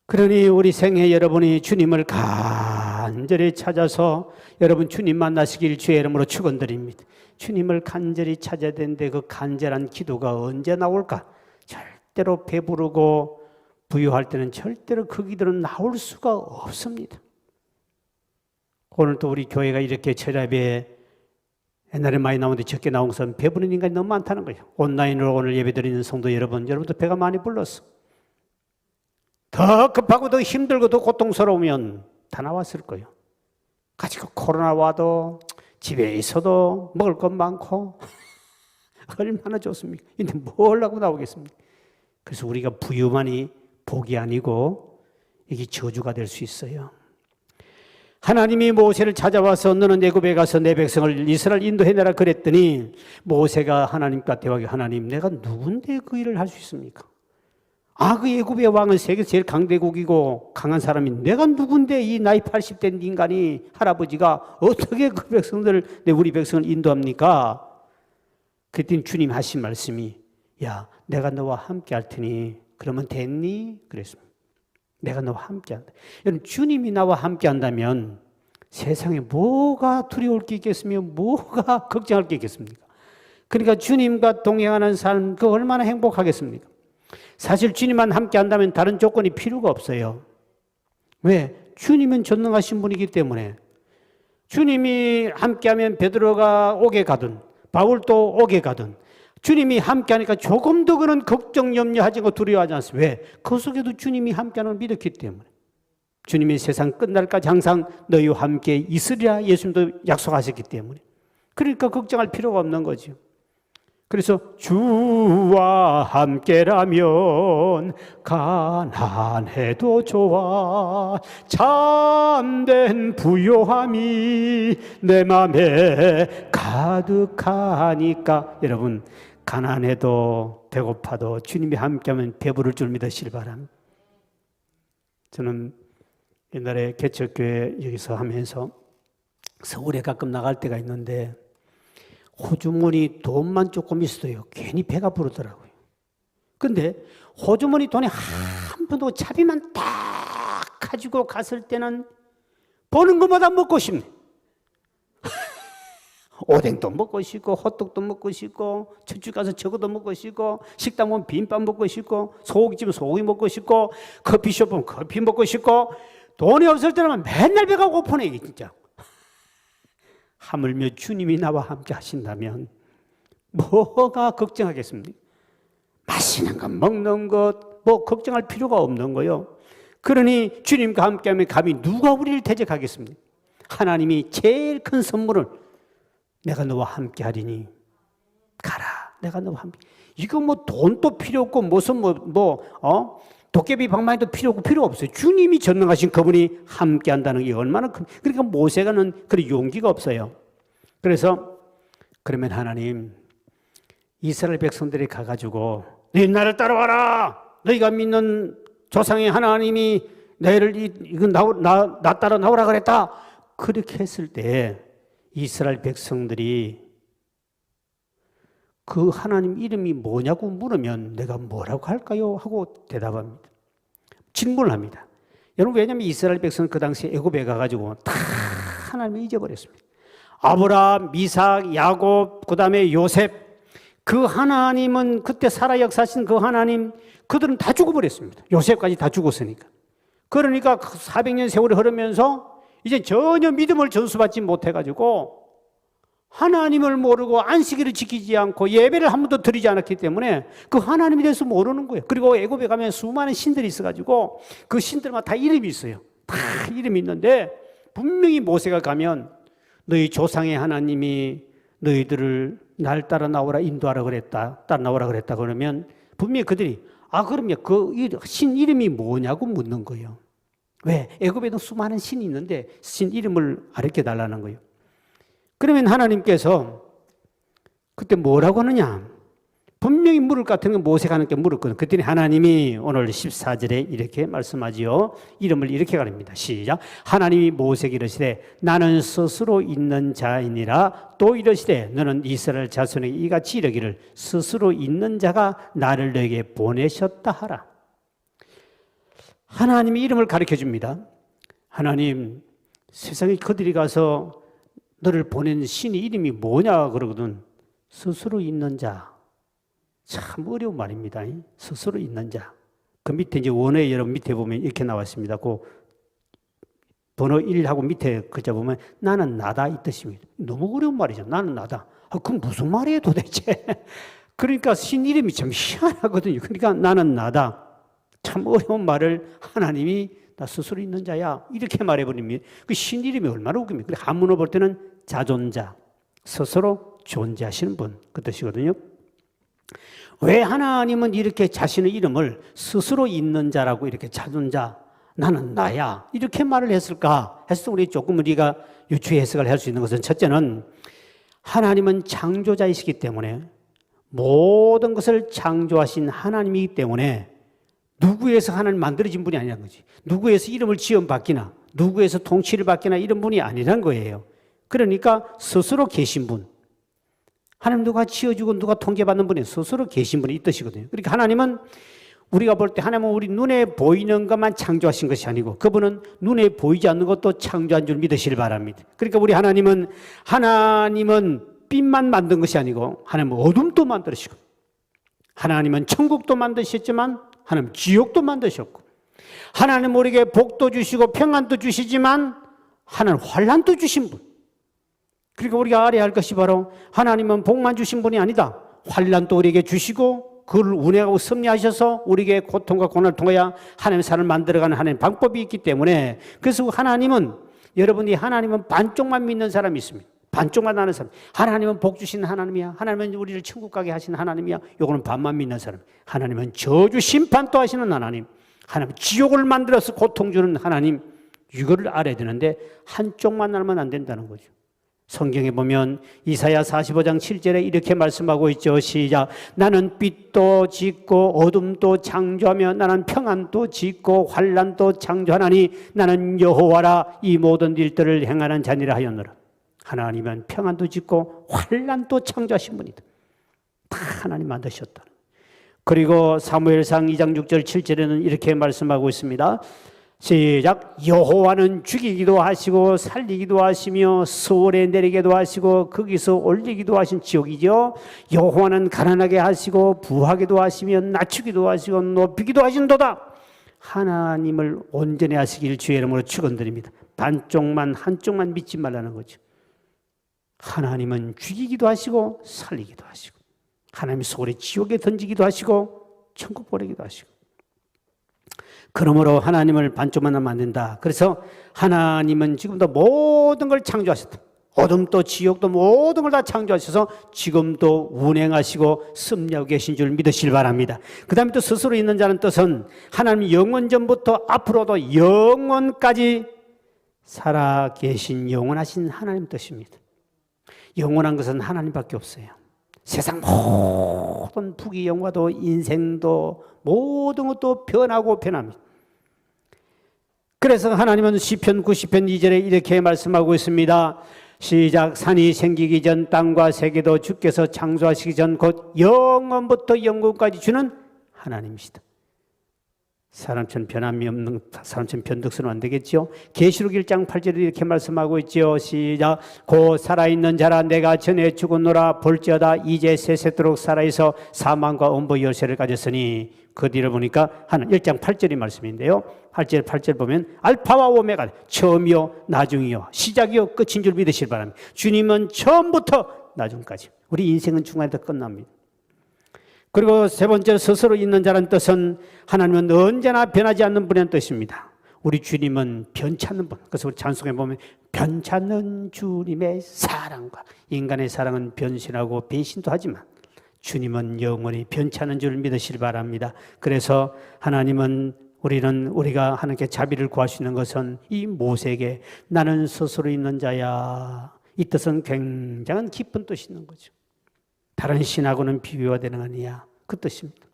D: 그러니 우리 생애 여러분이 주님을 간절히 찾아서 여러분 주님 만나시길 주의 이름으로 축원드립니다. 주님을 간절히 찾아야 되는데 그 간절한 기도가 언제 나올까? 절대로 배부르고 부유할 때는 절대로 그 기도는 나올 수가 없습니다. 오늘 또 우리 교회가 이렇게 철야배에 옛날에 많이 나오는데 적게 나온 것은 배부른 인간이 너무 많다는 거예요. 온라인으로 오늘 예배드리는 성도 여러분도 배가 많이 불렀어. 더 급하고 더 힘들고 더 고통스러우면 다 나왔을 거예요. 가지고 코로나 와도 집에 있어도 먹을 것 많고 얼마나 좋습니까? 근데 뭘 하고 나오겠습니까? 그래서 우리가 부유만이 복이 아니고 이게 저주가 될 수 있어요. 하나님이 모세를 찾아와서 너는 애굽에 가서 내 백성을 이스라엘 인도해내라 그랬더니 모세가 하나님과 대화하기 하나님 내가 누군데 그 일을 할 수 있습니까? 그 애굽의 왕은 세계에서 제일 강대국이고 강한 사람이 내가 누군데 이 나이 80된 인간이 할아버지가 어떻게 그 백성들을 우리 백성을 인도합니까? 그랬더니 주님 하신 말씀이 야 내가 너와 함께 할 테니 그러면 됐니? 그랬습니다. 내가 너와 함께 한다. 여러분 주님이 나와 함께 한다면 세상에 뭐가 두려울 게 있겠으며 뭐가 걱정할 게 있겠습니까? 그러니까 주님과 동행하는 삶 그 얼마나 행복하겠습니까? 사실 주님만 함께 한다면 다른 조건이 필요가 없어요. 왜? 주님은 전능하신 분이기 때문에 주님이 함께하면 베드로가 옥에 가든 바울도 옥에 가든 주님이 함께하니까 조금 더 그런 걱정 염려하지 않고 두려워하지 않습니다. 왜? 그 속에도 주님이 함께하는 걸 믿었기 때문에 주님이 세상 끝날까지 항상 너희와 함께 있으리라 예수님도 약속하셨기 때문에 그러니까 걱정할 필요가 없는 거죠. 그래서 주와 함께라면 가난해도 좋아 참된 부요함이 내 맘에 가득하니까 여러분 가난해도 배고파도 주님이 함께하면 배부를 줄 믿으시길 바랍니다. 저는 옛날에 개척교회 여기서 하면서 서울에 가끔 나갈 때가 있는데 호주머니 돈만 조금 있어도요 괜히 배가 부르더라고요. 근데 호주머니 돈이 한 푼도 차비만 딱 가지고 갔을 때는 버는 것마다 먹고 싶네. 오뎅도 먹고 싶고 호떡도 먹고 싶고 저쪽 가서 저것도 먹고 싶고 식당 보면 비빔밥 먹고 싶고 소고기집은 소고기 먹고 싶고 커피숍 보면 커피 먹고 싶고 돈이 없을 때는 맨날 배가 고프네 이게 진짜. 하물며 주님이 나와 함께 하신다면 뭐가 걱정하겠습니까? 마시는 것 먹는 것 뭐 걱정할 필요가 없는 거요. 그러니 주님과 함께하면 감히 누가 우리를 대적하겠습니까? 하나님이 제일 큰 선물을 내가 너와 함께 하리니 가라. 내가 너와 함께. 이거 뭐 돈도 필요 없고 무슨 도깨비 방망이도 필요 없고 필요 없어요. 주님이 전능하신 그분이 함께 한다는 게 얼마나 그러니까 모세가는 그런 용기가 없어요. 그래서 그러면 하나님 이스라엘 백성들이 가가지고 네 나를 따라와라. 너희가 믿는 조상의 하나님이 너희를 이거 나 따라 나오라 그랬다. 그렇게 했을 때 이스라엘 백성들이 그 하나님 이름이 뭐냐고 물으면 내가 뭐라고 할까요? 하고 대답합니다. 질문을 합니다. 여러분 왜냐하면 이스라엘 백성은 그 당시에 애굽에 가가지고 다 하나님을 잊어버렸습니다. 아브라함, 이삭, 야곱, 그 다음에 요셉 그 하나님은 그때 살아 역사하신 그 하나님 그들은 다 죽어버렸습니다. 요셉까지 다 죽었으니까. 그러니까 400년 세월이 흐르면서 이제 전혀 믿음을 전수받지 못해가지고 하나님을 모르고 안식일을 지키지 않고 예배를 한 번도 드리지 않았기 때문에 그 하나님에 대해서 모르는 거예요. 그리고 애굽에 가면 수많은 신들이 있어가지고 그 신들마다 다 이름이 있어요. 다 이름이 있는데 분명히 모세가 가면 너희 조상의 하나님이 너희들을 날 따라 나오라 인도하라 그랬다. 따라 나오라 그랬다. 그러면 분명히 그들이 그러면 그 신 이름이 뭐냐고 묻는 거예요. 왜? 애굽에도 수많은 신이 있는데 신 이름을 가르쳐 달라는 거예요. 그러면 하나님께서 그때 뭐라고 하느냐? 분명히 물을 것 같은 건 모세가 하나님께 물었거든요. 그랬더니 하나님이 오늘 14절에 이렇게 말씀하지요. 이름을 이렇게 가릅니다. 시작. 하나님이 모세에게 이르시되 나는 스스로 있는 자이니라. 또 이르시되 너는 이스라엘 자손에게 이같이 이르기를 스스로 있는 자가 나를 너에게 보내셨다 하라. 하나님이 이름을 가르쳐 줍니다. 하나님 세상에 그들이 가서 너를 보낸 신이 이름이 뭐냐 그러거든. 스스로 있는 자. 참 어려운 말입니다. 스스로 있는 자. 그 밑에 이제 원어에 여러분 밑에 보면 이렇게 나왔습니다. 그 번호 1하고 밑에 글자 보면 나는 나다 이 뜻입니다. 너무 어려운 말이죠. 나는 나다. 그건 무슨 말이에요 도대체? 그러니까 신 이름이 참 희한하거든요. 그러니까 나는 나다. 참 어려운 말을 하나님이 나 스스로 있는 자야 이렇게 말해버립니다. 그 신 이름이 얼마나 웃깁니까? 한문으로 볼 때는 자존자, 스스로 존재하시는 분 그 뜻이거든요. 왜 하나님은 이렇게 자신의 이름을 스스로 있는 자라고 이렇게 자존자, 나는 나야 이렇게 말을 했을까 해서 우리 조금 우리가 유추 해석을 할 수 있는 것은 첫째는 하나님은 창조자이시기 때문에 모든 것을 창조하신 하나님이기 때문에 누구에서 하나님 만들어진 분이 아니라는 거지. 누구에서 이름을 지원받기나 누구에서 통치를 받기나 이런 분이 아니란 거예요. 그러니까 스스로 계신 분. 하나님 누가 지어주고 누가 통계받는 분이 스스로 계신 분이 이 뜻이거든요. 그러니까 하나님은 우리가 볼 때 하나님은 우리 눈에 보이는 것만 창조하신 것이 아니고 그분은 눈에 보이지 않는 것도 창조한 줄 믿으시길 바랍니다. 그러니까 우리 하나님은 빛만 만든 것이 아니고 하나님은 어둠도 만드시고 하나님은 천국도 만드셨지만 하나님 지옥도 만드셨고 하나님 우리에게 복도 주시고 평안도 주시지만 하나님 환난도 주신 분. 그러니까 우리가 알아야 할 것이 바로 하나님은 복만 주신 분이 아니다. 환난도 우리에게 주시고 그를 운행하고 섭리하셔서 우리에게 고통과 고난을 통하여 하나님의 삶을 만들어가는 하나님의 방법이 있기 때문에 그래서 여러분이 하나님은 반쪽만 믿는 사람이 있습니다. 반쪽만 아는 사람. 하나님은 복 주시는 하나님이야. 하나님은 우리를 천국 가게 하시는 하나님이야. 요거는 반만 믿는 사람. 하나님은 저주 심판도 하시는 하나님. 하나님 지옥을 만들어서 고통 주는 하나님. 이거를 알아야 되는데 한쪽만 알면 안 된다는 거죠. 성경에 보면 이사야 45장 7절에 이렇게 말씀하고 있죠. 시작. 나는 빛도 짓고 어둠도 창조하며 나는 평안도 짓고 환난도 창조하나니 나는 여호와라 이 모든 일들을 행하는 자니라 하였노라. 하나님은 평안도 짓고 환난도 창조하신 분이다. 다 하나님 만드셨다. 그리고 사무엘상 2장 6절 7절에는 이렇게 말씀하고 있습니다. 시작. 여호와는 죽이기도 하시고 살리기도 하시며 수월에 내리기도 하시고 거기서 올리기도 하신 지옥이죠. 여호와는 가난하게 하시고 부하기도 하시며 낮추기도 하시고 높이기도 하신도다. 하나님을 온전히 하시길 주의 이름으로 축원드립니다. 반쪽만 한쪽만 믿지 말라는 거죠. 하나님은 죽이기도 하시고 살리기도 하시고 하나님이 소홀히 지옥에 던지기도 하시고 천국 보내기도 하시고 그러므로 하나님을 반쪽만 하면 안 된다. 그래서 하나님은 지금도 모든 걸 창조하셨다. 어둠도 지옥도 모든 걸 다 창조하셔서 지금도 운행하시고 섭리하고 계신 줄 믿으시길 바랍니다. 그 다음에 또 스스로 있는 자는 뜻은 하나님 영원 전부터 앞으로도 영원까지 살아 계신 영원하신 하나님 뜻입니다. 영원한 것은 하나님밖에 없어요. 세상 모든 부귀영화도 인생도 모든 것도 변하고 변합니다. 그래서 하나님은 시편 90편 2절에 이렇게 말씀하고 있습니다. 시작. 산이 생기기 전 땅과 세계도 주께서 창조하시기 전 곧 영원부터 영원까지 주는 하나님이시다. 사람처럼 변함이 없는 사람처럼 변덕스러우면 안 되겠죠. 계시록 1장 8절에 이렇게 말씀하고 있죠. 시작. 곧 살아있는 자라 내가 전에 죽었노라 볼지어다 이제 세세토록 살아있어 사망과 엄부 열쇠를 가졌으니 그 뒤를 보니까 하는 1장 8절의 말씀인데요. 8절 보면 알파와 오메가 처음이요 나중이요 시작이요 끝인 줄 믿으시길 바랍니다. 주님은 처음부터 나중까지 우리 인생은 중간에서 끝납니다. 그리고 세 번째 스스로 있는 자라는 뜻은 하나님은 언제나 변하지 않는 분이라는 뜻입니다. 우리 주님은 변치 않는 분. 그래서 우리 찬송에 보면 변치 않는 주님의 사랑과 인간의 사랑은 변신하고 배신도 하지만 주님은 영원히 변치 않는 줄 믿으시길 바랍니다. 그래서 하나님은 우리가 하나님께 자비를 구할 수 있는 것은 이 모세에게 나는 스스로 있는 자야. 이 뜻은 굉장한 깊은 뜻이 있는 거죠. 다른 신하고는 비교가 되는 거 아니야. 그 뜻입니다.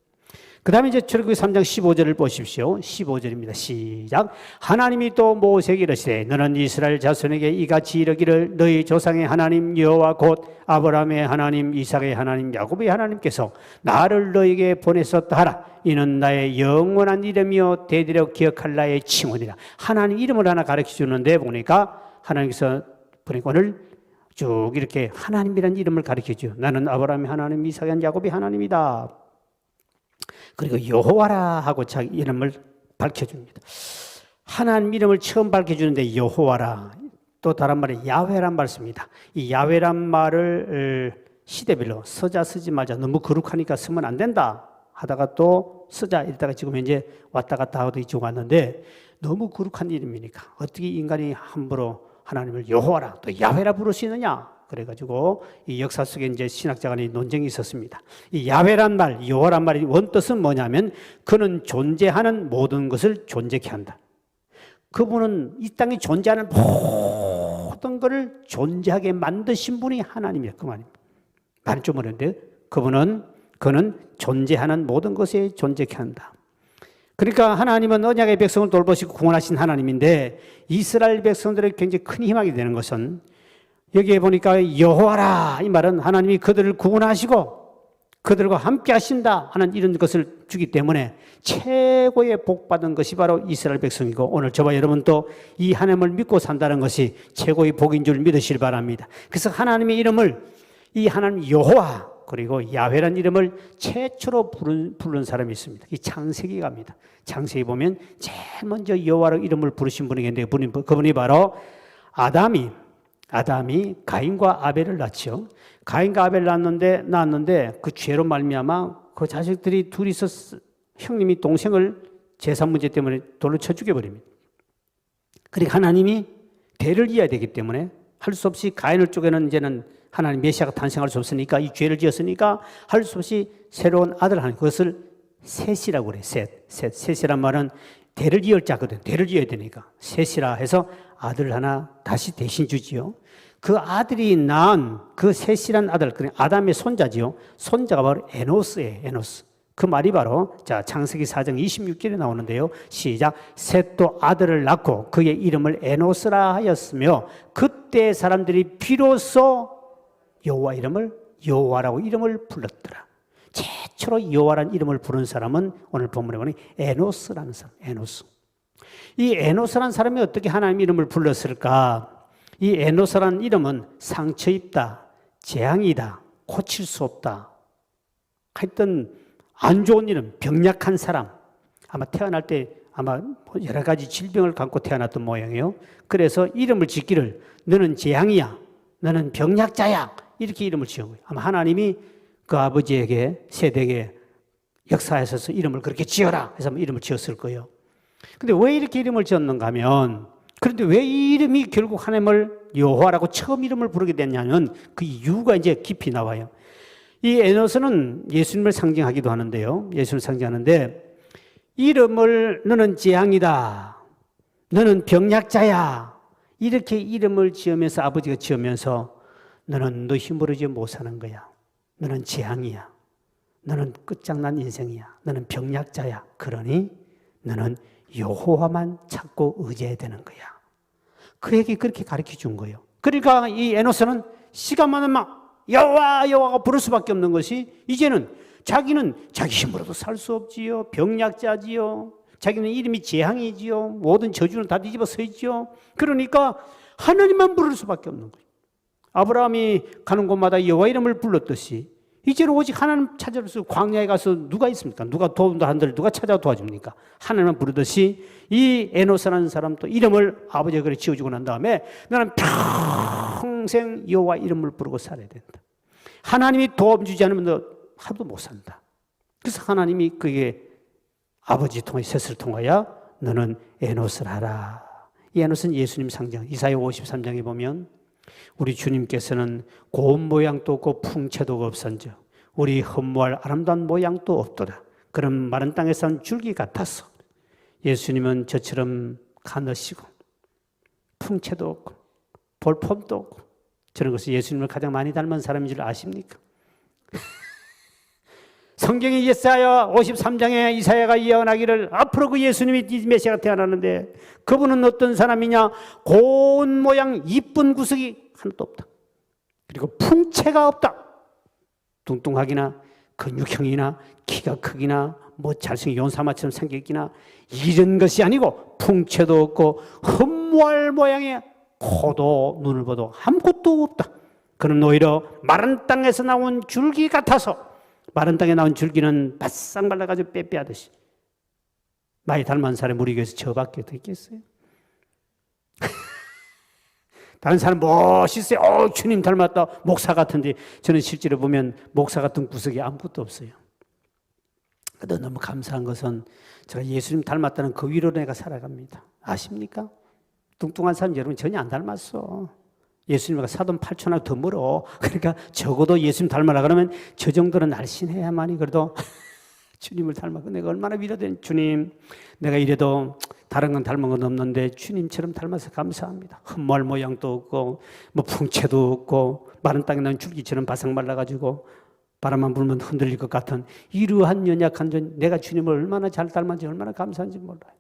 D: 그 다음에 이제 출애굽기 3장 15절을 보십시오. 15절입니다. 시작. 하나님이 또 모세에게 이르시되 너는 이스라엘 자손에게 이같이 이르기를 너희 조상의 하나님 여호와 곧 아브라함의 하나님 이삭의 하나님 야곱의 하나님께서 나를 너에게 보내셨다 하라. 이는 나의 영원한 이름이요 대대로 기억할 나의 칭언이라. 하나님 이름을 하나 가르쳐 주는데 보니까 하나님께서 보니까 오늘 쭉 이렇게 하나님이라는 이름을 가르쳐줘요. 나는 아브라함의 하나님, 이삭의 야곱의 하나님이다. 그리고 여호와라 하고 자기 이름을 밝혀줍니다. 하나님 이름을 처음 밝혀주는데 여호와라. 또 다른 말이 야훼란 말 씁니다. 이 야훼란 말을 시대별로 쓰자 쓰지 말자 너무 거룩하니까 쓰면 안 된다 하다가 또 쓰자 이러다가 지금 이제 왔다 갔다 하고 이쪽 왔는데 너무 거룩한 이름이니까 어떻게 인간이 함부로 하나님을 여호와라 또 야훼라 부를 수 있느냐? 그래가지고 이 역사 속에 이제 신학자 간의 논쟁이 있었습니다. 이 야훼란 말, 여호와란 말이 원뜻은 뭐냐면 그는 존재하는 모든 것을 존재케 한다. 그분은 이 땅에 존재하는 모든 것을 존재하게 만드신 분이 하나님이에요. 그 말입니다. 말이 좀 어려운데 그는 존재하는 모든 것에 존재케 한다. 그러니까 하나님은 언약의 백성을 돌보시고 구원하신 하나님인데 이스라엘 백성들에게 굉장히 큰 희망이 되는 것은 여기에 보니까 여호와라 이 말은 하나님이 그들을 구원하시고 그들과 함께 하신다 하는 이런 것을 주기 때문에 최고의 복받은 것이 바로 이스라엘 백성이고 오늘 저와 여러분도 이 하나님을 믿고 산다는 것이 최고의 복인 줄 믿으시길 바랍니다. 그래서 하나님의 이름을 이 하나님 여호와 그리고 야훼라는 이름을 최초로 부른 사람이 있습니다. 이 창세기 갑니다. 창세기 보면 제일 먼저 여호와로 이름을 부르신 분이 있는데 그분이 바로 아담이 가인과 아벨을 낳죠. 가인과 아벨을 낳았는데 그 죄로 말미암아 그 자식들이 둘이서 형님이 동생을 재산 문제 때문에 돌로 쳐 죽여버립니다. 그러니까 하나님이 대를 이어야 되기 때문에 할 수 없이 가인을 쪽에는 이제는 하나님 메시아가 탄생할 수 없으니까 이 죄를 지었으니까 할 수 없이 새로운 아들을 하는 그것을 셋이라고 그래. 셋이란 말은 대를 이을 자거든. 대를 이어야 되니까 셋이라 해서 아들 하나 다시 대신 주지요. 그 아들이 낳은 그 셋이란 아들, 아담의 손자지요. 손자가 바로 에노스예요. 에노스. 그 말이 바로 자 창세기 4장 26절에 나오는데요. 시작. 셋도 아들을 낳고 그의 이름을 에노스라 하였으며 그때 사람들이 비로소 여호와 이름을 여호와라고 이름을 불렀더라. 최초로 여호와라는 이름을 부른 사람은 오늘 본문에 보니 에노스라는 사람. 에노스. 이 에노스라는 사람이 어떻게 하나님 이름을 불렀을까? 이 에노스라는 이름은 상처 입다, 재앙이다, 고칠 수 없다. 하여튼 안 좋은 이름, 병약한 사람. 아마 태어날 때 아마 여러 가지 질병을 갖고 태어났던 모양이에요. 그래서 이름을 짓기를 너는 재앙이야, 너는 병약자야 이렇게 이름을 지은 거예요. 아마 하나님이 그 아버지에게 세대에 역사하셔서 이름을 그렇게 지어라 해서 이름을 지었을 거예요. 근데 왜 이렇게 이름을 지었는가 하면 그런데 왜 이 이름이 결국 하나님을 여호와라고 처음 이름을 부르게 됐냐면 그 이유가 이제 깊이 나와요. 이 에노스는 예수님을 상징하기도 하는데요. 예수님을 상징하는데 이름을 너는 재앙이다. 너는 병약자야. 이렇게 이름을 지으면서 아버지가 지으면서 너는 너 힘으로 이제 못 사는 거야. 너는 재앙이야. 너는 끝장난 인생이야. 너는 병약자야. 그러니 너는 여호와만 찾고 의지해야 되는 거야. 그에게 그렇게 가르쳐 준 거예요. 그러니까 이 에노스는 시간만 막 여호와가 부를 수밖에 없는 것이 이제는 자기는 자기 힘으로도 살 수 없지요. 병약자지요. 자기는 이름이 재앙이지요. 모든 저주는 다 뒤집어 서있지요. 그러니까 하나님만 부를 수밖에 없는 거예요. 아브라함이 가는 곳마다 여호와 이름을 불렀듯이 이제는 오직 하나님 찾아서 광야에 가서 누가 있습니까? 누가 도움도 한들 누가 찾아 도와줍니까? 하나님만 부르듯이 이 에노스라는 사람도 이름을 아버지가 그래 지어주고 난 다음에 나는 평생 여호와 이름을 부르고 살아야 된다. 하나님이 도움 주지 않으면 너 하루도 못 산다. 그래서 하나님이 그에게 아버지 통해 셋을 통하여 너는 에노스를 하라. 이 에노스는 예수님 상징. 이사야 53장에 보면 우리 주님께서는 고운 모양도 없고 풍채도 없은즉 우리 흠모할 아름다운 모양도 없도다. 그런 마른 땅에 산 줄기 같아서 예수님은 저처럼 가느시고 풍채도 없고 볼품도 없고 저런 것을 예수님을 가장 많이 닮은 사람인 줄 아십니까? 성경의 이사야 53장에 이사야가 예언하기를 앞으로 그 예수님이 메시아가 태어나는데 그분은 어떤 사람이냐? 고운 모양 이쁜 구석이 하나도 없다. 그리고 풍채가 없다. 뚱뚱하기나 근육형이나 키가 크기나 뭐 잘생긴 요사마처럼 생겼기나 이런 것이 아니고 풍채도 없고 흠모할 모양의 코도 눈을 봐도 아무것도 없다. 그는 오히려 마른 땅에서 나온 줄기 같아서 마른 땅에 나온 줄기는 바싹 말라가지고 빼빼하듯이 많이 닮은 사람이 우리 교회에서 저밖에 더 있겠어요? 다른 사람 멋있어요. 주님 닮았다. 목사 같은데 저는 실제로 보면 목사 같은 구석이 아무것도 없어요. 그래도 너무 감사한 것은 제가 예수님 닮았다는 그 위로 내가 살아갑니다. 아십니까? 뚱뚱한 사람 여러분 전혀 안 닮았어. 예수님과 사돈 8천하고 더 멀어. 그러니까 적어도 예수님 닮아라 그러면 저 정도는 날씬해야만이 그래도 주님을 닮았고 내가 얼마나 위로된 주님 내가 이래도 다른 건 닮은 건 없는데 주님처럼 닮아서 감사합니다. 흠모할 모양도 없고 뭐 풍채도 없고 마른 땅에 난 줄기처럼 바삭 말라가지고 바람만 불면 흔들릴 것 같은 이러한 연약한 존 내가 주님을 얼마나 잘 닮았는지 얼마나 감사한지 몰라요.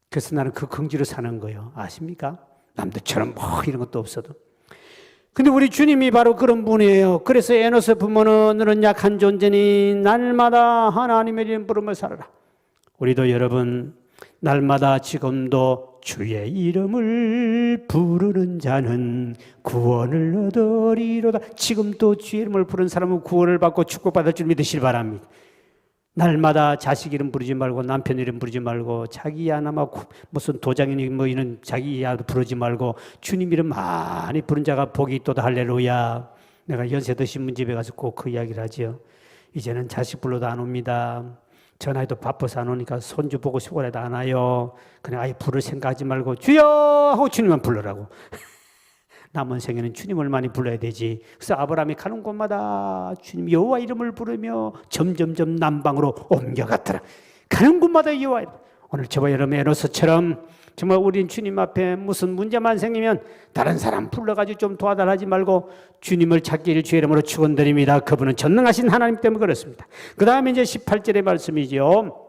D: 그래서 나는 그 긍지로 사는 거예요. 아십니까? 남들처럼 뭐 이런 것도 없어도. 근데 우리 주님이 바로 그런 분이에요. 그래서 에노스 부모는 너는 약한 존재니 날마다 하나님의 이름 부르며 살아라. 우리도 여러분 날마다 지금도 주의 이름을 부르는 자는 구원을 얻으리로다. 지금도 주의 이름을 부르는 사람은 구원을 받고 축복받을 줄 믿으시기 바랍니다. 날마다 자식 이름 부르지 말고 남편 이름 부르지 말고 자기 하나만 무슨 도장이니 뭐 이런 자기 이야도 부르지 말고 주님 이름 많이 부른 자가 복이 있도다. 할렐루야. 내가 연세도 신문집에 가서 꼭 그 이야기를 하죠. 이제는 자식 불러도 안 옵니다. 전화해도 바빠서 안 오니까 손주 보고 싶어라도 안 와요. 그냥 아예 부를 생각하지 말고 주여 하고 주님만 불러라고. 남은 생에는 주님을 많이 불러야 되지. 그래서 아브라함이 가는 곳마다 주님 여호와 이름을 부르며 점점점 남방으로 옮겨갔더라. 가는 곳마다 여호와 이름. 오늘 저와 여러분 에노스처럼 정말 우린 주님 앞에 무슨 문제만 생기면 다른 사람 불러가지고 좀 도와달라 하지 말고 주님을 찾기를 주의 이름으로 축원드립니다. 그분은 전능하신 하나님 때문에 그렇습니다. 그 다음에 이제 18절의 말씀이죠.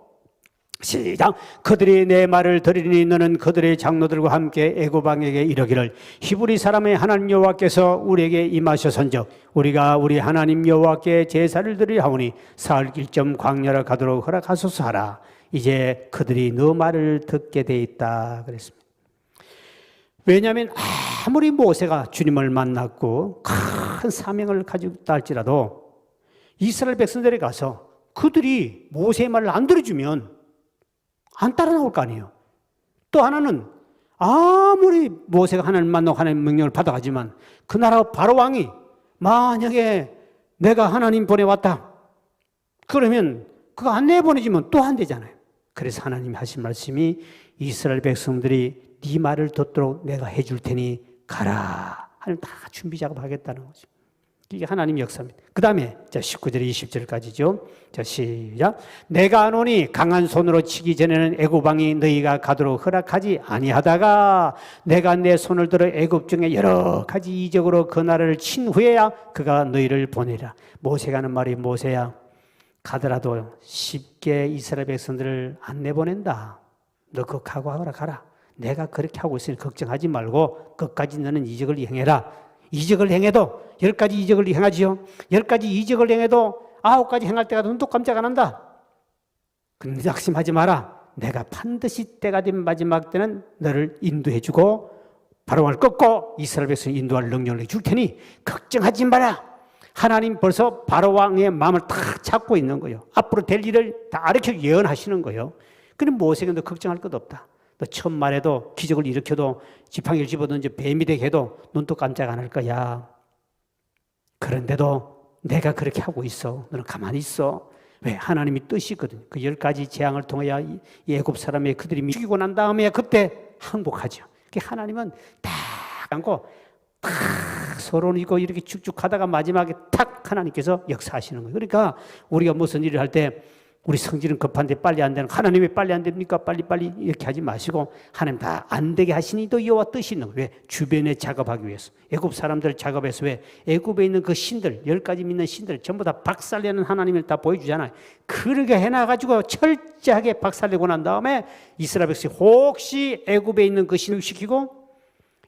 D: 시작. 그들이 내 말을 들으니 너는 그들의 장로들과 함께 애굽 왕에게 이르기를 히브리 사람의 하나님 여호와께서 우리에게 임하셔선즉 우리가 우리 하나님 여호와께 제사를 드리려 하오니 사흘 길점 광야를 가도록 허락하소서 하라. 이제 그들이 너 말을 듣게 돼 있다 그랬습니다. 왜냐하면 아무리 모세가 주님을 만났고 큰 사명을 가지고 있다 할지라도 이스라엘 백성들에 가서 그들이 모세의 말을 안 들어주면 안 따라 나올 거 아니에요. 또 하나는 아무리 모세가 하나님 만나고 하나님 명령을 받아가지만 그 나라 바로 왕이 만약에 내가 하나님 보내왔다 그러면 그거 안 내보내주면 또 안 되잖아요. 그래서 하나님이 하신 말씀이 이스라엘 백성들이 네 말을 듣도록 내가 해줄 테니 가라. 하나님 다 준비 작업하겠다는 거죠. 이게 하나님 역사입니다. 그 다음에 19절 20절까지죠. 자, 시작. 내가 하노니 강한 손으로 치기 전에는 애굽 왕이 너희가 가도록 허락하지 아니하다가 내가 내 손을 들어 애굽 중에 여러 가지 이적으로 그 나라를 친 후에야 그가 너희를 보내라. 모세가 하는 말이 모세야 가더라도 쉽게 이스라엘 백성들을 안 내보낸다. 너 그거 각오하라 가라. 내가 그렇게 하고 있으니 걱정하지 말고 끝까지 너는 이적을 행해라. 이적을 행해도 10가지 이적을 행하지요. 10가지 이적을 행해도 9가지 행할 때가 눈도 깜짝 안 한다. 근데 낙심하지 마라. 내가 반드시 때가 된 마지막 때는 너를 인도해주고 바로왕을 꺾고 이스라엘 백성을 인도할 능력을 줄 테니 걱정하지 마라. 하나님 벌써 바로왕의 마음을 다 잡고 있는 거예요. 앞으로 될 일을 다 가르쳐 예언하시는 거예요. 그럼 모세가 너 걱정할 것 없다. 너 처음 말해도 기적을 일으켜도 지팡이를 집어던져 뱀이 되게 해도 눈도 깜짝 안 할 거야. 그런데도 내가 그렇게 하고 있어. 너는 가만히 있어. 왜? 하나님이 뜻이거든. 그 10가지 재앙을 통하여 이 애굽 사람의 그들이 죽이고 난 다음에 그때 항복하죠. 하나님은 딱 안고 탁 서로는 이거 이렇게 쭉쭉 하다가 마지막에 탁 하나님께서 역사하시는 거예요. 그러니까 우리가 무슨 일을 할 때 우리 성질은 급한데 빨리 안 되는 하나님이 빨리 안 됩니까? 빨리 이렇게 하지 마시고 하나님 다 안 되게 하시니 또 여호와 뜻이 있는 거예요. 왜? 주변에 작업하기 위해서. 애굽 사람들 작업해서 왜? 애굽에 있는 그 신들 10가지 믿는 신들 전부 다 박살내는 하나님을 다 보여주잖아요. 그렇게 해놔가지고 철저하게 박살내고 난 다음에 이스라엘 백성이 혹시 애굽에 있는 그 신을 시키고